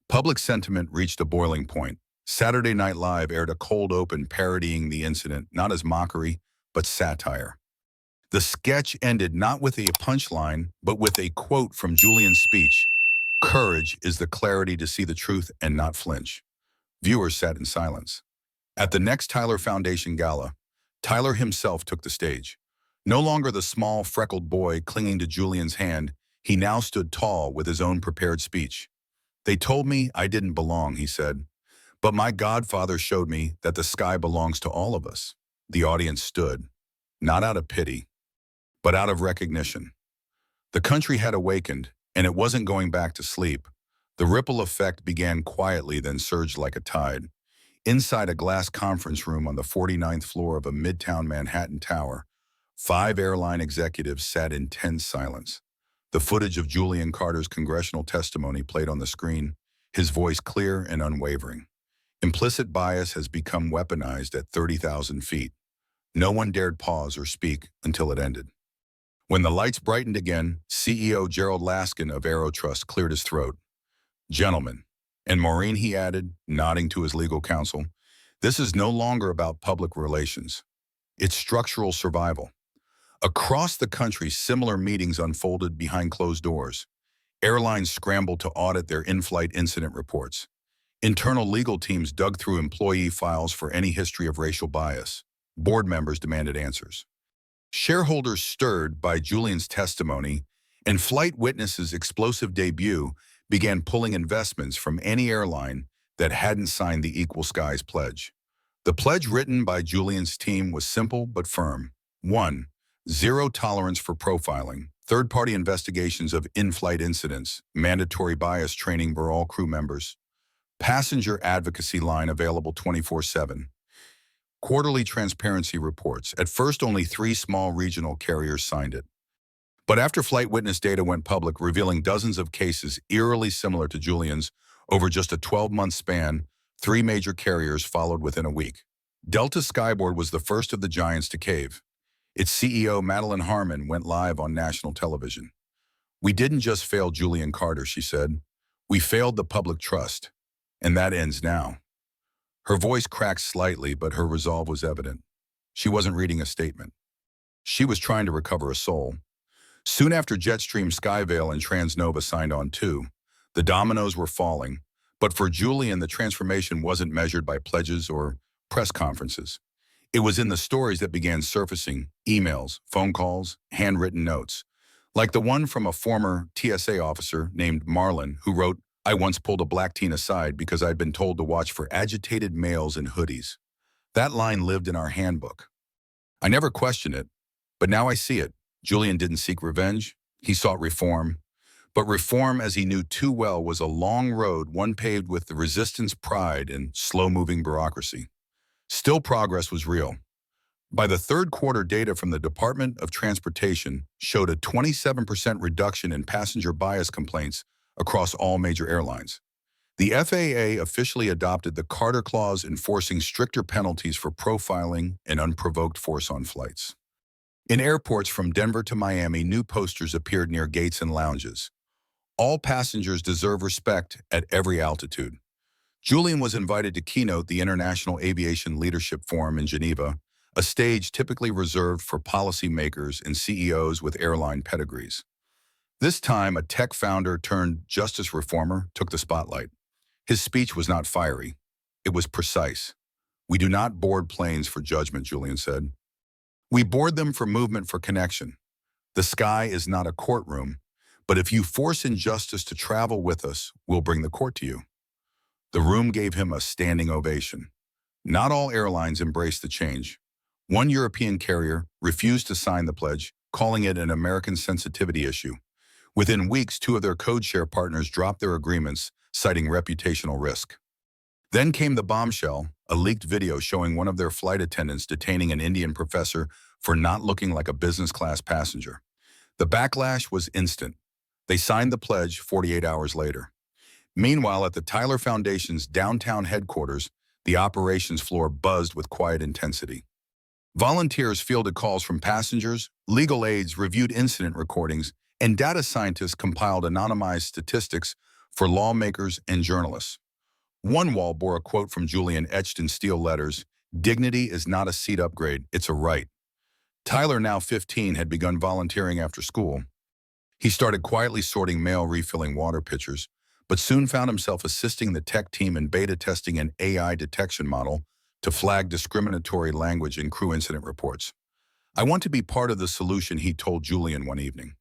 Public sentiment reached a boiling point. Saturday Night Live aired a cold open parodying the incident, not as mockery, but satire. The sketch ended not with a punchline, but with a quote from Julian's speech. Courage is the clarity to see the truth and not flinch. Viewers sat in silence. At the next Tyler Foundation Gala, Tyler himself took the stage. No longer the small, freckled boy clinging to Julian's hand, he now stood tall with his own prepared speech. They told me I didn't belong, he said. But my Godfather showed me that the sky belongs to all of us. The audience stood, not out of pity, but out of recognition. The country had awakened, and it wasn't going back to sleep. The ripple effect began quietly, then surged like a tide. Inside a glass conference room on the 49th floor of a Midtown Manhattan tower, 5 airline executives sat in tense silence. The footage of Julian Carter's congressional testimony played on the screen, his voice clear and unwavering. Implicit bias has become weaponized at 30,000 feet. No one dared pause or speak until it ended. When the lights brightened again, CEO Gerald Laskin of AeroTrust cleared his throat. Gentlemen, and Maureen, he added, nodding to his legal counsel, this is no longer about public relations. It's structural survival. Across the country, similar meetings unfolded behind closed doors. Airlines scrambled to audit their in-flight incident reports. Internal legal teams dug through employee files for any history of racial bias. Board members demanded answers. Shareholders stirred by Julian's testimony, and Flight Witness's explosive debut began pulling investments from any airline that hadn't signed the Equal Skies Pledge. The pledge written by Julian's team was simple but firm. 1. Zero tolerance for profiling. Third-party investigations of in-flight incidents. Mandatory bias training for all crew members. Passenger advocacy line available 24/7. Quarterly transparency reports. At first, only 3 small regional carriers signed it. But after flight witness data went public, revealing dozens of cases eerily similar to Julian's, over just a 12-month span, 3 major carriers followed within a week. Delta Skyboard was the first of the giants to cave. Its CEO, Madeline Harmon, went live on national television. "We didn't just fail Julian Carter," she said. "We failed the public trust. And that ends now." Her voice cracked slightly, but her resolve was evident. She wasn't reading a statement. She was trying to recover a soul. Soon after Jetstream, Skyvale, and Transnova signed on too, the dominoes were falling. But for Julian, the transformation wasn't measured by pledges or press conferences. It was in the stories that began surfacing: emails, phone calls, handwritten notes. Like the one from a former TSA officer named Marlon, who wrote, "I once pulled a black teen aside because I'd been told to watch for agitated males in hoodies." That line lived in our handbook. I never questioned it, but now I see it. Julian didn't seek revenge. He sought reform. But reform, as he knew too well, was a long road, one paved with the resistance, pride, and slow-moving bureaucracy. Still, progress was real. By the third quarter, data from the Department of Transportation showed a 27% reduction in passenger bias complaints across all major airlines. The FAA officially adopted the Carter Clause, enforcing stricter penalties for profiling and unprovoked force on flights. In airports from Denver to Miami, new posters appeared near gates and lounges. "All passengers deserve respect at every altitude." Julian was invited to keynote the International Aviation Leadership Forum in Geneva, a stage typically reserved for policymakers and CEOs with airline pedigrees. This time, a tech founder turned justice reformer took the spotlight. His speech was not fiery. It was precise. "We do not board planes for judgment," Julian said. "We board them for movement, for connection. The sky is not a courtroom, but if you force injustice to travel with us, we'll bring the court to you." The room gave him a standing ovation. Not all airlines embraced the change. One European carrier refused to sign the pledge, calling it an American sensitivity issue. Within weeks, 2 of their codeshare partners dropped their agreements, citing reputational risk. Then came the bombshell, a leaked video showing one of their flight attendants detaining an Indian professor for not looking like a business-class passenger. The backlash was instant. They signed the pledge 48 hours later. Meanwhile, at the Tyler Foundation's downtown headquarters, the operations floor buzzed with quiet intensity. Volunteers fielded calls from passengers, legal aides reviewed incident recordings, and data scientists compiled anonymized statistics for lawmakers and journalists. One wall bore a quote from Julian etched in steel letters: "Dignity is not a seat upgrade, it's a right." Tyler, now 15, had begun volunteering after school. He started quietly sorting mail, refilling water pitchers, but soon found himself assisting the tech team in beta testing an AI detection model to flag discriminatory language in crew incident reports. "I want to be part of the solution," he told Julian one evening.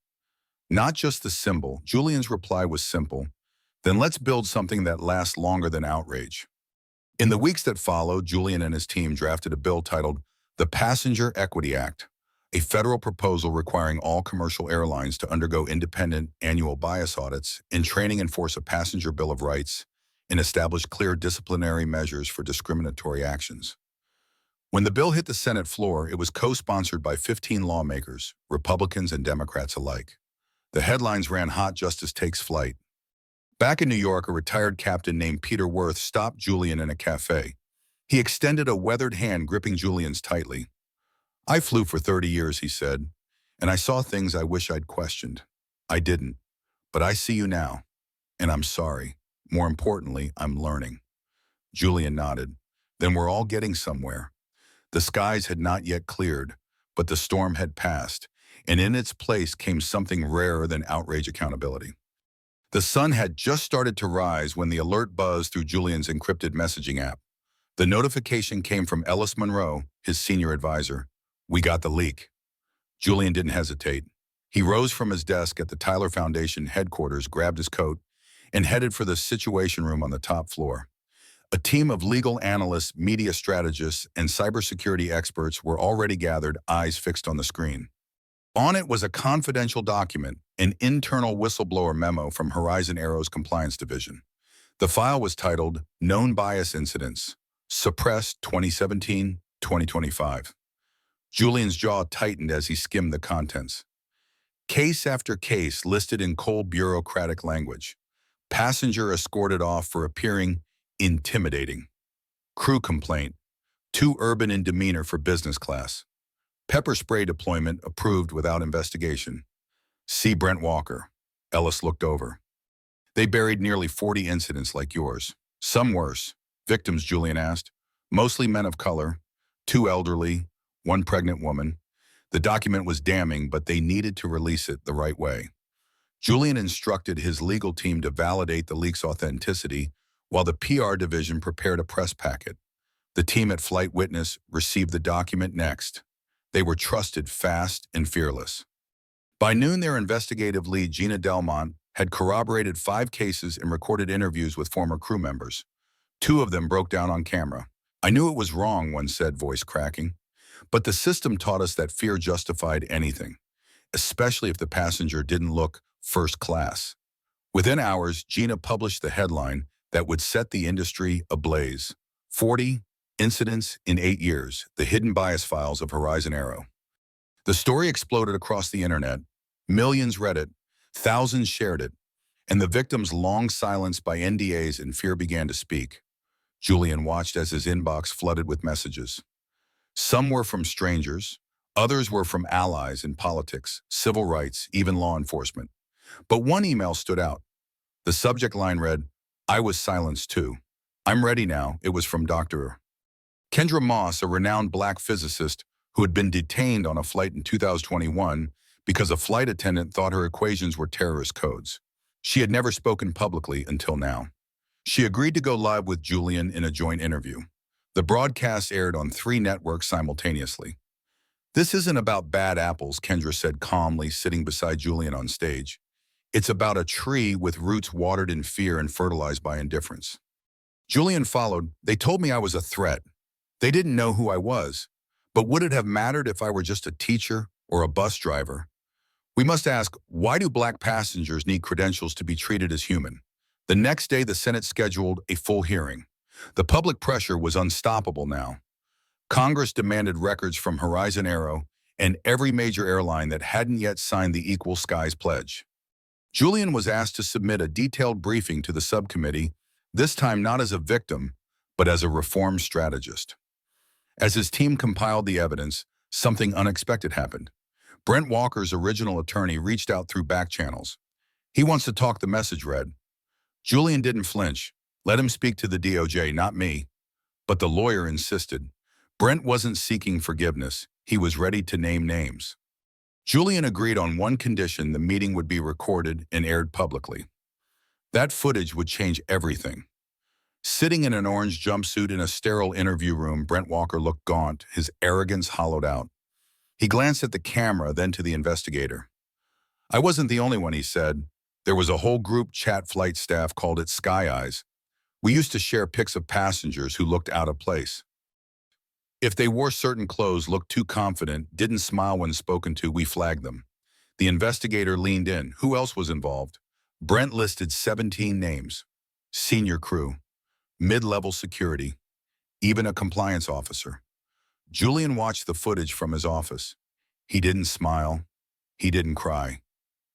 Not just the symbol. Julian's reply was simple: "Then let's build something that lasts longer than outrage." In the weeks that followed, Julian and his team drafted a bill titled the Passenger Equity Act, a federal proposal requiring all commercial airlines to undergo independent annual bias audits, and training, enforce a passenger bill of rights, and establish clear disciplinary measures for discriminatory actions. When the bill hit the Senate floor, it was co-sponsored by 15 lawmakers, Republicans and Democrats alike. The headlines ran hot: "Justice takes flight." Back in New York, a retired captain named Peter Worth stopped Julian in a cafe. He extended a weathered hand, gripping Julian's tightly. "I flew for 30 years, he said, "and I saw things I wish I'd questioned. I didn't. But I see you now, and I'm sorry. More importantly, I'm learning." Julian nodded. "Then we're all getting somewhere." The skies had not yet cleared, but the storm had passed, and in its place came something rarer than outrage: accountability. The sun had just started to rise when the alert buzzed through Julian's encrypted messaging app. The notification came from Ellis Monroe, his senior advisor. "We got the leak." Julian didn't hesitate. He rose from his desk at the Tyler Foundation headquarters, grabbed his coat, and headed for the Situation Room on the top floor. A team of legal analysts, media strategists, and cybersecurity experts were already gathered, eyes fixed on the screen. On it was a confidential document, an internal whistleblower memo from Horizon Aero's compliance division. The file was titled Known Bias Incidents, Suppressed 2017-2025. Julian's jaw tightened as he skimmed the contents. Case after case listed in cold bureaucratic language. Passenger escorted off for appearing intimidating. Crew complaint, too urban in demeanor for business class. Pepper spray deployment approved without investigation. See Brent Walker. Ellis looked over. They buried nearly 40 incidents like yours. Some worse. Victims, Julian asked. Mostly men of color, 2 elderly, 1 pregnant woman. The document was damning, but they needed to release it the right way. Julian instructed his legal team to validate the leak's authenticity while the PR division prepared a press packet. The team at Flight Witness received the document next. They were trusted, fast, and fearless. By noon, their investigative lead, Gina Delmont, had corroborated 5 cases and recorded interviews with former crew members. 2 of them broke down on camera. I knew it was wrong, one said, voice cracking. But the system taught us that fear justified anything, especially if the passenger didn't look first class. Within hours, Gina published the headline that would set the industry ablaze. 40 incidents in 8 years, the hidden bias files of Horizon Aero. The story exploded across the internet. Millions read it, thousands shared it, and the victims, long silenced by NDAs and fear, began to speak. Julian watched as his inbox flooded with messages. Some were from strangers, others were from allies in politics, civil rights, even law enforcement. But one email stood out. The subject line read, "I was silenced too. I'm ready now." It was from Dr. Kendra Moss, a renowned black physicist who had been detained on a flight in 2021 because a flight attendant thought her equations were terrorist codes. She had never spoken publicly until now. She agreed to go live with Julian in a joint interview. The broadcast aired on 3 networks simultaneously. "This isn't about bad apples," Kendra said calmly, sitting beside Julian on stage. "It's about a tree with roots watered in fear and fertilized by indifference." Julian followed. "They told me I was a threat. They didn't know who I was. But would it have mattered if I were just a teacher or a bus driver? We must ask, why do black passengers need credentials to be treated as human?" The next day, the Senate scheduled a full hearing. The public pressure was unstoppable now. Congress demanded records from Horizon Aero and every major airline that hadn't yet signed the Equal Skies Pledge. Julian was asked to submit a detailed briefing to the subcommittee, this time not as a victim, but as a reform strategist. As his team compiled the evidence, something unexpected happened. Brent Walker's original attorney reached out through back channels. "He wants to talk," the message read. Julian didn't flinch. "Let him speak to the DOJ, not me." But the lawyer insisted. Brent wasn't seeking forgiveness. He was ready to name names. Julian agreed on one condition: the meeting would be recorded and aired publicly. That footage would change everything. Sitting in an orange jumpsuit in a sterile interview room, Brent Walker looked gaunt, his arrogance hollowed out. He glanced at the camera, then to the investigator. "I wasn't the only one," he said. "There was a whole group chat flight staff called it Sky Eyes. We used to share pics of passengers who looked out of place. If they wore certain clothes, looked too confident, didn't smile when spoken to, we flagged them." The investigator leaned in. Who else was involved? Brent listed 17 names. Senior crew, mid-level security, even a compliance officer. Julian watched the footage from his office. He didn't smile. He didn't cry.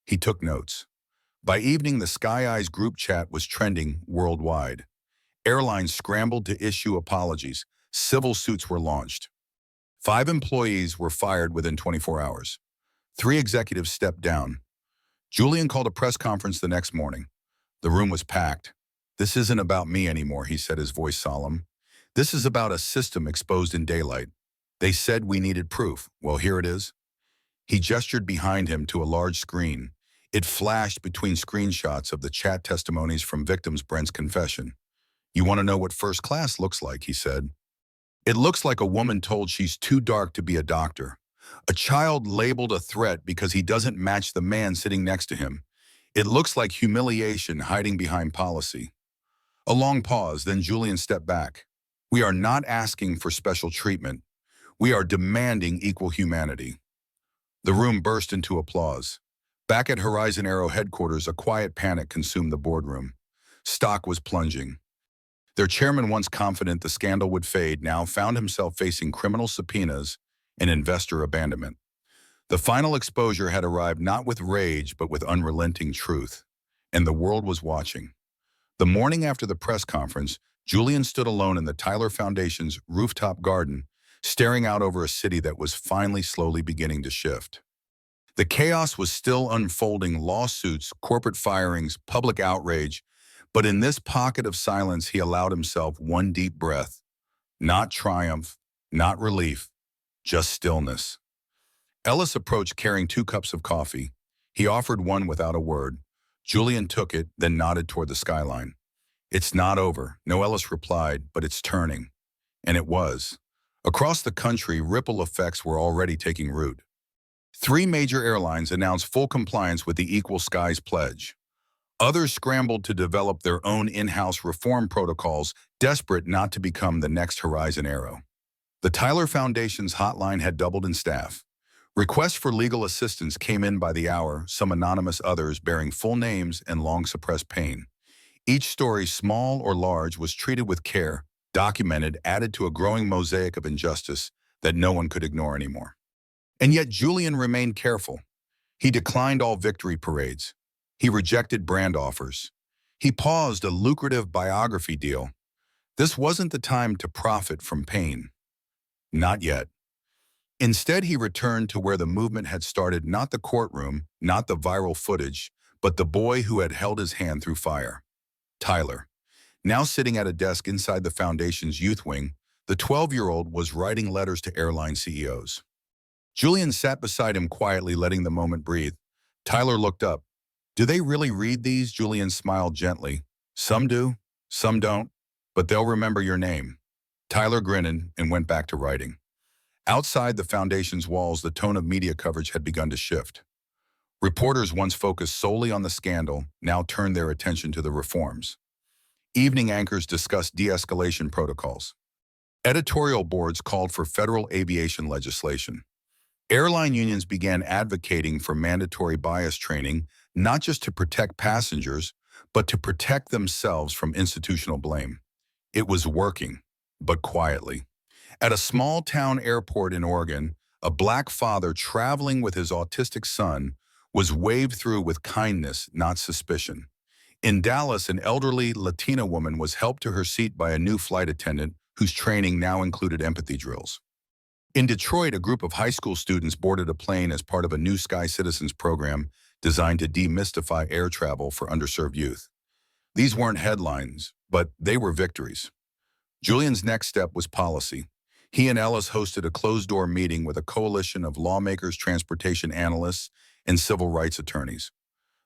He took notes. By evening, the Sky Eyes group chat was trending worldwide. Airlines scrambled to issue apologies. Civil suits were launched. 5 employees were fired within 24 hours. 3 executives stepped down. Julian called a press conference the next morning. The room was packed. "This isn't about me anymore," he said, his voice solemn. "This is about a system exposed in daylight. They said we needed proof. Well, here it is." He gestured behind him to a large screen. It flashed between screenshots of the chat testimonies from victims. Brent's confession. "You want to know what first class looks like?" he said. "It looks like a woman told she's too dark to be a doctor. A child labeled a threat because he doesn't match the man sitting next to him. It looks like humiliation hiding behind policy. A long pause, then Julian stepped back. We are not asking for special treatment. We are demanding equal humanity. The room burst into applause. Back at Horizon Aero headquarters, a quiet panic consumed the boardroom. Stock was plunging. Their chairman, once confident the scandal would fade, now found himself facing criminal subpoenas and investor abandonment. The final exposure had arrived not with rage, but with unrelenting truth. And the world was watching. The morning after the press conference, Julian stood alone in the Tyler Foundation's rooftop garden, staring out over a city that was finally slowly beginning to shift. The chaos was still unfolding: lawsuits, corporate firings, public outrage. But in this pocket of silence, he allowed himself one deep breath. Not triumph, not relief, just stillness. Ellis approached carrying 2 cups of coffee. He offered one without a word. Julian took it, then nodded toward the skyline. It's not over, no, Ellis replied, but it's turning. And it was. Across the country, ripple effects were already taking root. 3 major airlines announced full compliance with the Equal Skies Pledge. Others scrambled to develop their own in-house reform protocols, desperate not to become the next Horizon Aero. The Tyler Foundation's hotline had doubled in staff. Requests for legal assistance came in by the hour, some anonymous, others bearing full names and long-suppressed pain. Each story, small or large, was treated with care, documented, added to a growing mosaic of injustice that no one could ignore anymore. And yet Julian remained careful. He declined all victory parades. He rejected brand offers. He paused a lucrative biography deal. This wasn't the time to profit from pain. Not yet. Instead, he returned to where the movement had started, not the courtroom, not the viral footage, but the boy who had held his hand through fire. Tyler. Now sitting at a desk inside the Foundation's youth wing, the 12-year-old was writing letters to airline CEOs. Julian sat beside him quietly, letting the moment breathe. Tyler looked up. Do they really read these? Julian smiled gently. Some do, some don't, but they'll remember your name. Tyler grinned and went back to writing. Outside the Foundation's walls, the tone of media coverage had begun to shift. Reporters, once focused solely on the scandal, now turned their attention to the reforms. Evening anchors discussed de-escalation protocols. Editorial boards called for federal aviation legislation. Airline unions began advocating for mandatory bias training, not just to protect passengers, but to protect themselves from institutional blame. It was working, but quietly. At a small-town airport in Oregon, a Black father traveling with his autistic son was waved through with kindness, not suspicion. In Dallas, an elderly Latina woman was helped to her seat by a new flight attendant whose training now included empathy drills. In Detroit, a group of high school students boarded a plane as part of a New Sky Citizens program designed to demystify air travel for underserved youth. These weren't headlines, but they were victories. Julian's next step was policy. He and Ellis hosted a closed-door meeting with a coalition of lawmakers, transportation analysts, and civil rights attorneys.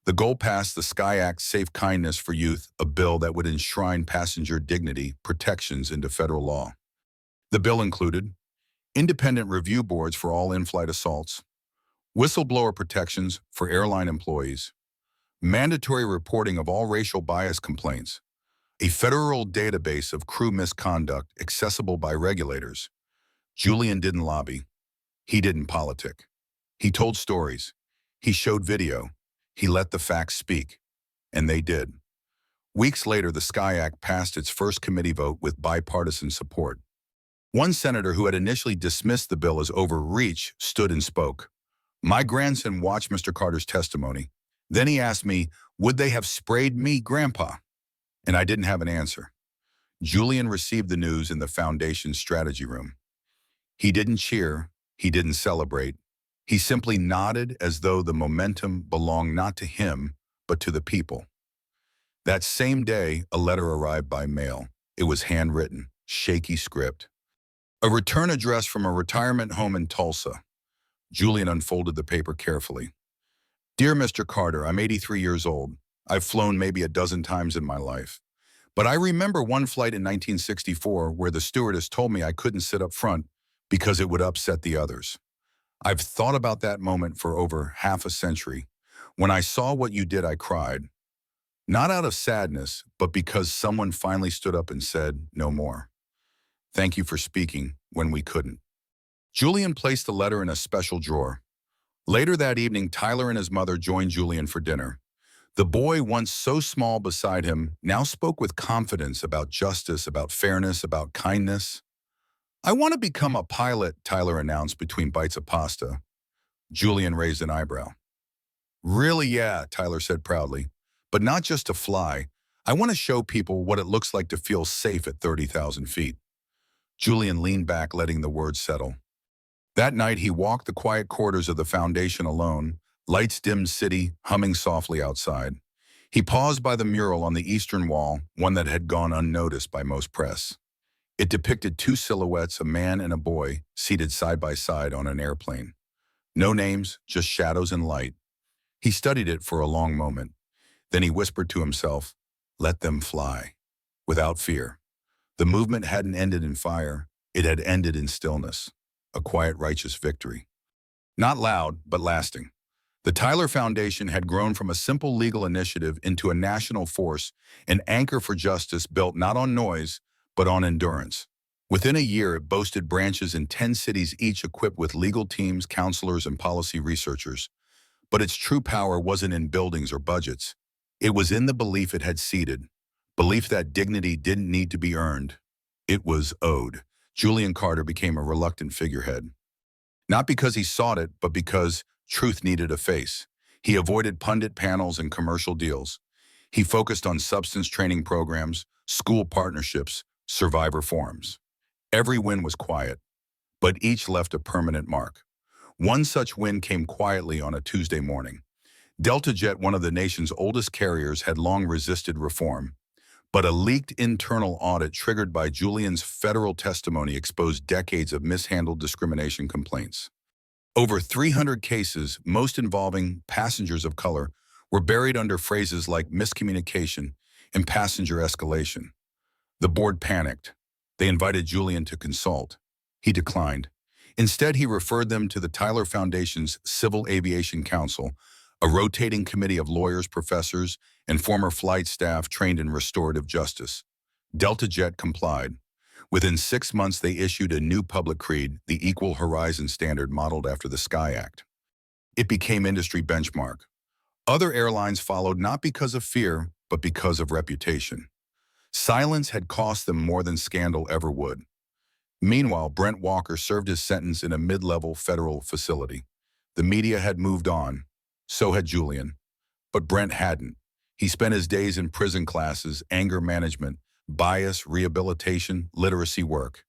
The goal passed the Sky Act Safe Kindness for Youth, a bill that would enshrine passenger dignity protections into federal law. The bill included independent review boards for all in-flight assaults, whistleblower protections for airline employees, mandatory reporting of all racial bias complaints, a federal database of crew misconduct accessible by regulators. Julian didn't lobby. He didn't politic. He told stories. He showed video. He let the facts speak. And they did. Weeks later, the Sky Act passed its first committee vote with bipartisan support. One senator who had initially dismissed the bill as overreach stood and spoke. My grandson watched Mr. Carter's testimony. Then he asked me, would they have sprayed me, Grandpa? And I didn't have an answer. Julian received the news in the Foundation's strategy room. He didn't cheer. He didn't celebrate. He simply nodded as though the momentum belonged not to him, but to the people. That same day, a letter arrived by mail. It was handwritten, shaky script. A return address from a retirement home in Tulsa. Julian unfolded the paper carefully. Dear Mr. Carter, I'm 83 years old. I've flown maybe a dozen times in my life. But I remember one flight in 1964 where the stewardess told me I couldn't sit up front because it would upset the others. I've thought about that moment for over half a century. When I saw what you did, I cried. Not out of sadness, but because someone finally stood up and said, no more. Thank you for speaking when we couldn't. Julian placed the letter in a special drawer. Later that evening, Tyler and his mother joined Julian for dinner. The boy, once so small beside him, now spoke with confidence about justice, about fairness, about kindness. I want to become a pilot, Tyler announced between bites of pasta. Julian raised an eyebrow. Really, yeah, Tyler said proudly. But not just to fly. I want to show people what it looks like to feel safe at 30,000 feet. Julian leaned back, letting the words settle. That night, he walked the quiet corridors of the Foundation alone, lights dimmed city, humming softly outside. He paused by the mural on the eastern wall, one that had gone unnoticed by most press. It depicted two silhouettes, a man and a boy, seated side by side on an airplane. No names, just shadows and light. He studied it for a long moment. Then he whispered to himself, let them fly, without fear. The movement hadn't ended in fire, it had ended in stillness, a quiet, righteous victory. Not loud, but lasting. The Tyler Foundation had grown from a simple legal initiative into a national force, an anchor for justice built not on noise, but on endurance. Within a year, it boasted branches in 10 cities, each equipped with legal teams, counselors, and policy researchers. But its true power wasn't in buildings or budgets. It was in the belief it had seeded, belief that dignity didn't need to be earned. It was owed. Julian Carter became a reluctant figurehead. Not because he sought it, but because truth needed a face. He avoided pundit panels and commercial deals. He focused on substance training programs, school partnerships, survivor forums. Every win was quiet, but each left a permanent mark. One such win came quietly on a Tuesday morning. DeltaJet, one of the nation's oldest carriers, had long resisted reform, but a leaked internal audit triggered by Julian's federal testimony exposed decades of mishandled discrimination complaints. Over 300 cases, most involving passengers of color, were buried under phrases like miscommunication and passenger escalation. The board panicked. They invited Julian to consult. He declined. Instead, he referred them to the Tyler Foundation's Civil Aviation Council, a rotating committee of lawyers, professors, and former flight staff trained in restorative justice. DeltaJet complied. Within 6 months, they issued a new public creed, the Equal Horizon Standard modeled after the Sky Act. It became industry benchmark. Other airlines followed not because of fear, but because of reputation. Silence had cost them more than scandal ever would. Meanwhile, Brent Walker served his sentence in a mid-level federal facility. The media had moved on. So had Julian. But Brent hadn't. He spent his days in prison classes, anger management, bias, rehabilitation, literacy work.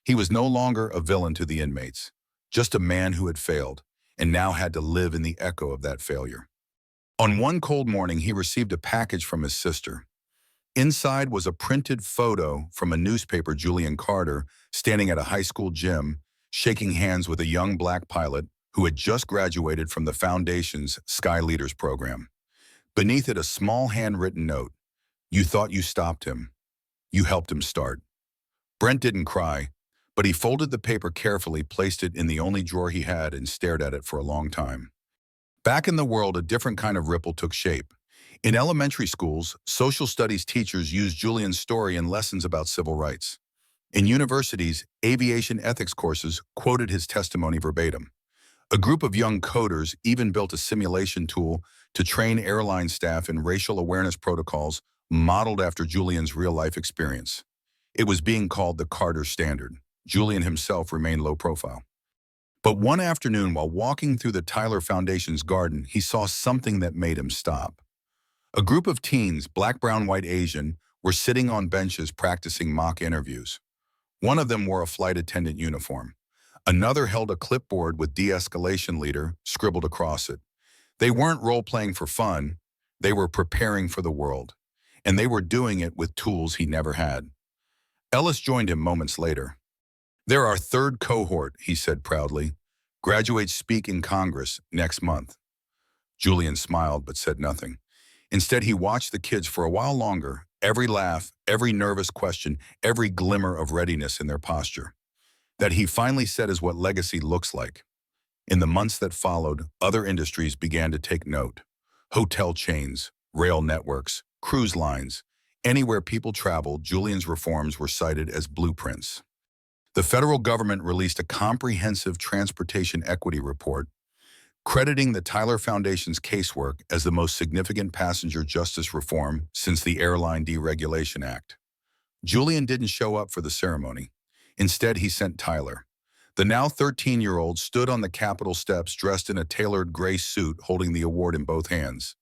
He was no longer a villain to the inmates, just a man who had failed, and now had to live in the echo of that failure. On one cold morning, he received a package from his sister. Inside was a printed photo from a newspaper, Julian Carter, standing at a high school gym, shaking hands with a young black pilot who had just graduated from the Foundation's Sky Leaders program. Beneath it, a small handwritten note. You thought you stopped him. You helped him start. Brent didn't cry, but he folded the paper carefully, placed it in the only drawer he had, and stared at it for a long time. Back in the world, a different kind of ripple took shape. In elementary schools, social studies teachers used Julian's story in lessons about civil rights. In universities, aviation ethics courses quoted his testimony verbatim. A group of young coders even built a simulation tool to train airline staff in racial awareness protocols modeled after Julian's real-life experience. It was being called the Carter Standard. Julian himself remained low profile. But one afternoon, while walking through the Tyler Foundation's garden, he saw something that made him stop. A group of teens, black, brown, white, Asian, were sitting on benches practicing mock interviews. One of them wore a flight attendant uniform. Another held a clipboard with de-escalation leader scribbled across it. They weren't role-playing for fun. They were preparing for the world. And they were doing it with tools he never had. Ellis joined him moments later. They're our third cohort, he said proudly. Graduates speak in Congress next month. Julian smiled but said nothing. Instead, he watched the kids for a while longer, every laugh, every nervous question, every glimmer of readiness in their posture. That he finally said is what legacy looks like. In the months that followed, other industries began to take note. Hotel chains, rail networks, cruise lines. Anywhere people traveled, Julian's reforms were cited as blueprints. The federal government released a comprehensive transportation equity report, crediting the Tyler Foundation's casework as the most significant passenger justice reform since the Airline Deregulation Act. Julian didn't show up for the ceremony. Instead, he sent Tyler. The now 13-year-old stood on the Capitol steps dressed in a tailored gray suit, holding the award in both hands.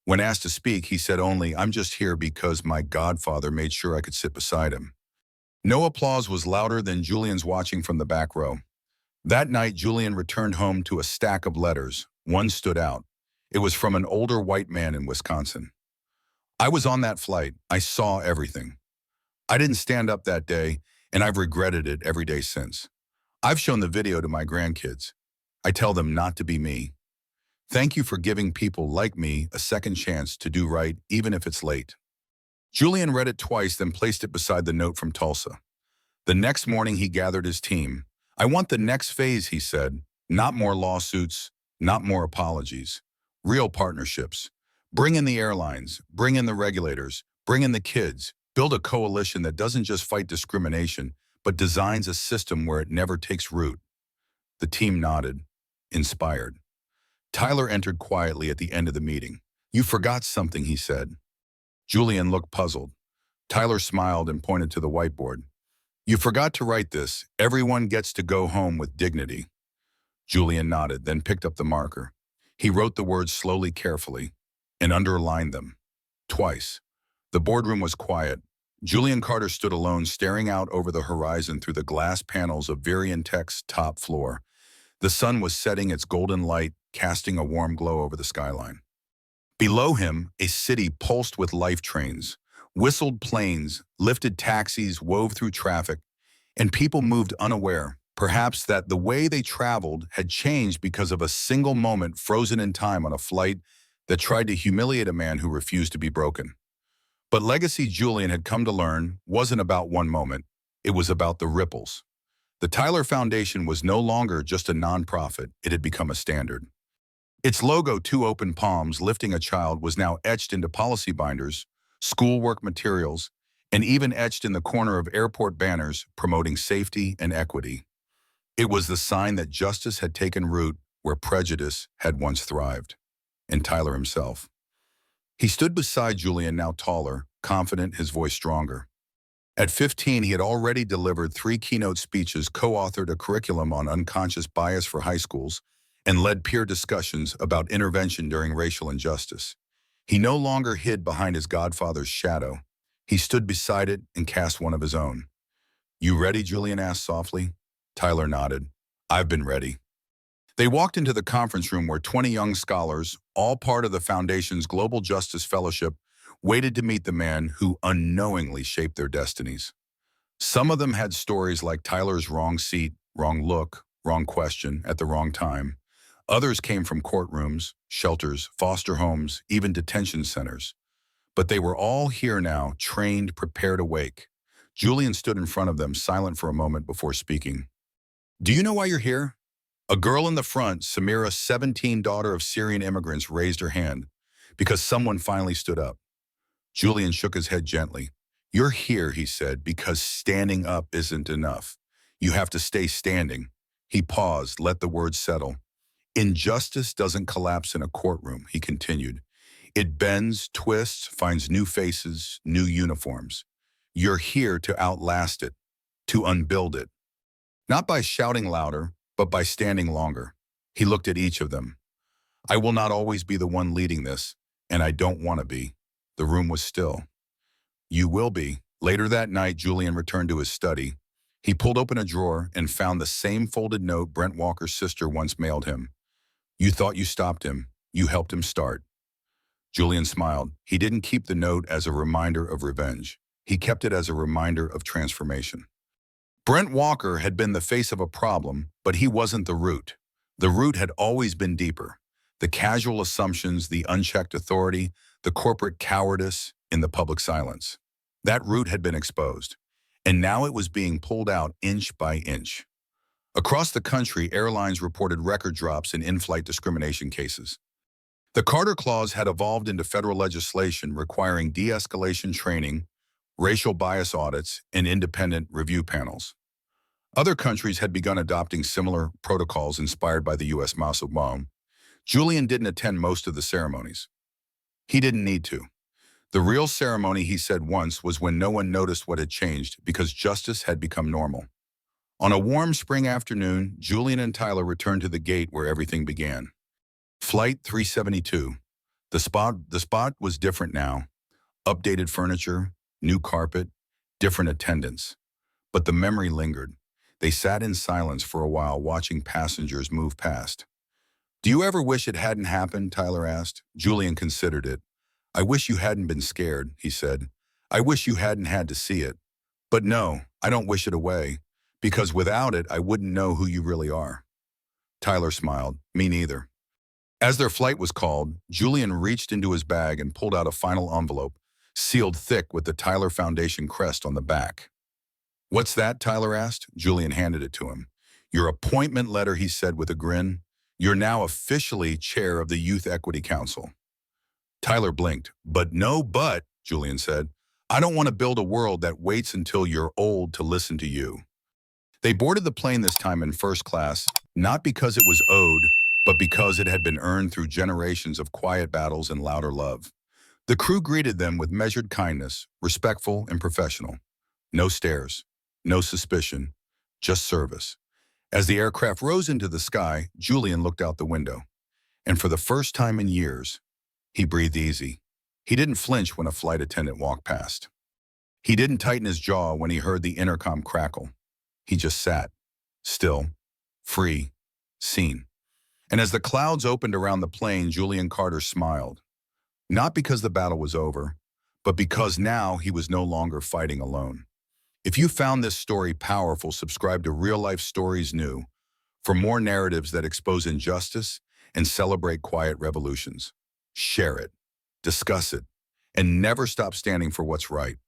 When asked to speak, he said only, "I'm just here because my godfather made sure I could sit beside him." No applause was louder than Julian's watching from the back row. That night, Julian returned home to a stack of letters. One stood out. It was from an older white man in Wisconsin. "I was on that flight. I saw everything. I didn't stand up that day, and I've regretted it every day since. I've shown the video to my grandkids. I tell them not to be me. Thank you for giving people like me a second chance to do right, even if it's late." Julian read it twice, then placed it beside the note from Tulsa. The next morning, he gathered his team. "I want the next phase," he said. "Not more lawsuits, not more apologies. Real partnerships. Bring in the airlines, bring in the regulators, bring in the kids. Build a coalition that doesn't just fight discrimination, but designs a system where it never takes root." The team nodded, inspired. Tyler entered quietly at the end of the meeting. "You forgot something," he said. Julian looked puzzled. Tyler smiled and pointed to the whiteboard. "You forgot to write this. Everyone gets to go home with dignity." Julian nodded, then picked up the marker. He wrote the words slowly, carefully, and underlined them. Twice. The boardroom was quiet. Julian Carter stood alone, staring out over the horizon through the glass panels of Virion Tech's top floor. The sun was setting its golden light, casting a warm glow over the skyline. Below him, a city pulsed with life trains. Whistled planes, lifted taxis wove through traffic, and people moved unaware, perhaps that the way they traveled had changed because of a single moment frozen in time on a flight that tried to humiliate a man who refused to be broken. But legacy, Julian had come to learn, wasn't about one moment. It was about the ripples. The Tyler Foundation was no longer just a nonprofit, it had become a standard. Its logo, two open palms lifting a child, was now etched into policy binders, schoolwork materials, and even etched in the corner of airport banners promoting safety and equity. It was the sign that justice had taken root where prejudice had once thrived. And Tyler himself. He stood beside Julian, now taller, confident, his voice stronger. At 15, he had already delivered 3 keynote speeches, co-authored a curriculum on unconscious bias for high schools, and led peer discussions about intervention during racial injustice. He no longer hid behind his godfather's shadow. He stood beside it and cast one of his own. "You ready?" Julian asked softly. Tyler nodded. "I've been ready." They walked into the conference room where 20 young scholars, all part of the Foundation's Global Justice Fellowship, waited to meet the man who unknowingly shaped their destinies. Some of them had stories like Tyler's wrong seat, wrong look, wrong question at the wrong time. Others came from courtrooms, shelters, foster homes, even detention centers. But they were all here now, trained, prepared, awake. Julian stood in front of them, silent for a moment before speaking. "Do you know why you're here?" A girl in the front, Samira, 17, daughter of Syrian immigrants, raised her hand. "Because someone finally stood up." Julian shook his head gently. "You're here," he said, "because standing up isn't enough. You have to stay standing." He paused, let the words settle. "Injustice doesn't collapse in a courtroom," he continued. "It bends, twists, finds new faces, new uniforms. You're here to outlast it, to unbuild it. Not by shouting louder, but by standing longer." He looked at each of them. "I will not always be the one leading this, and I don't want to be." The room was still. "You will be." Later that night, Julian returned to his study. He pulled open a drawer and found the same folded note Brent Walker's sister once mailed him. "You thought you stopped him. You helped him start." Julian smiled. He didn't keep the note as a reminder of revenge. He kept it as a reminder of transformation. Brent Walker had been the face of a problem, but he wasn't the root. The root had always been deeper. The casual assumptions, the unchecked authority, the corporate cowardice in the public silence. That root had been exposed, and now it was being pulled out inch by inch. Across the country, airlines reported record drops in in-flight discrimination cases. The Carter Clause had evolved into federal legislation requiring de-escalation training, racial bias audits, and independent review panels. Other countries had begun adopting similar protocols inspired by the U.S. Mouse of Bomb. Julian didn't attend most of the ceremonies. He didn't need to. The real ceremony, he said once, was when no one noticed what had changed because justice had become normal. On a warm spring afternoon, Julian and Tyler returned to the gate where everything began. Flight 372. The spot was different now. Updated furniture, new carpet, different attendants. But the memory lingered. They sat in silence for a while, watching passengers move past. "Do you ever wish it hadn't happened?" Tyler asked. Julian considered it. "I wish you hadn't been scared," he said. "I wish you hadn't had to see it. But no, I don't wish it away, because without it, I wouldn't know who you really are." Tyler smiled. "Me neither." As their flight was called, Julian reached into his bag and pulled out a final envelope, sealed thick with the Tyler Foundation crest on the back. "What's that?" Tyler asked. Julian handed it to him. "Your appointment letter," he said with a grin. "You're now officially chair of the Youth Equity Council." Tyler blinked. "But no but," Julian said. "I don't want to build a world that waits until you're old to listen to you." They boarded the plane this time in first class, not because it was owed, but because it had been earned through generations of quiet battles and louder love. The crew greeted them with measured kindness, respectful and professional. No stares, no suspicion, just service. As the aircraft rose into the sky, Julian looked out the window. And for the first time in years, he breathed easy. He didn't flinch when a flight attendant walked past. He didn't tighten his jaw when he heard the intercom crackle. He just sat, still, free, seen. And as the clouds opened around the plane, Julian Carter smiled. Not because the battle was over, but because now he was no longer fighting alone. If you found this story powerful, subscribe to Real Life Stories New for more narratives that expose injustice and celebrate quiet revolutions. Share it, discuss it, and never stop standing for what's right.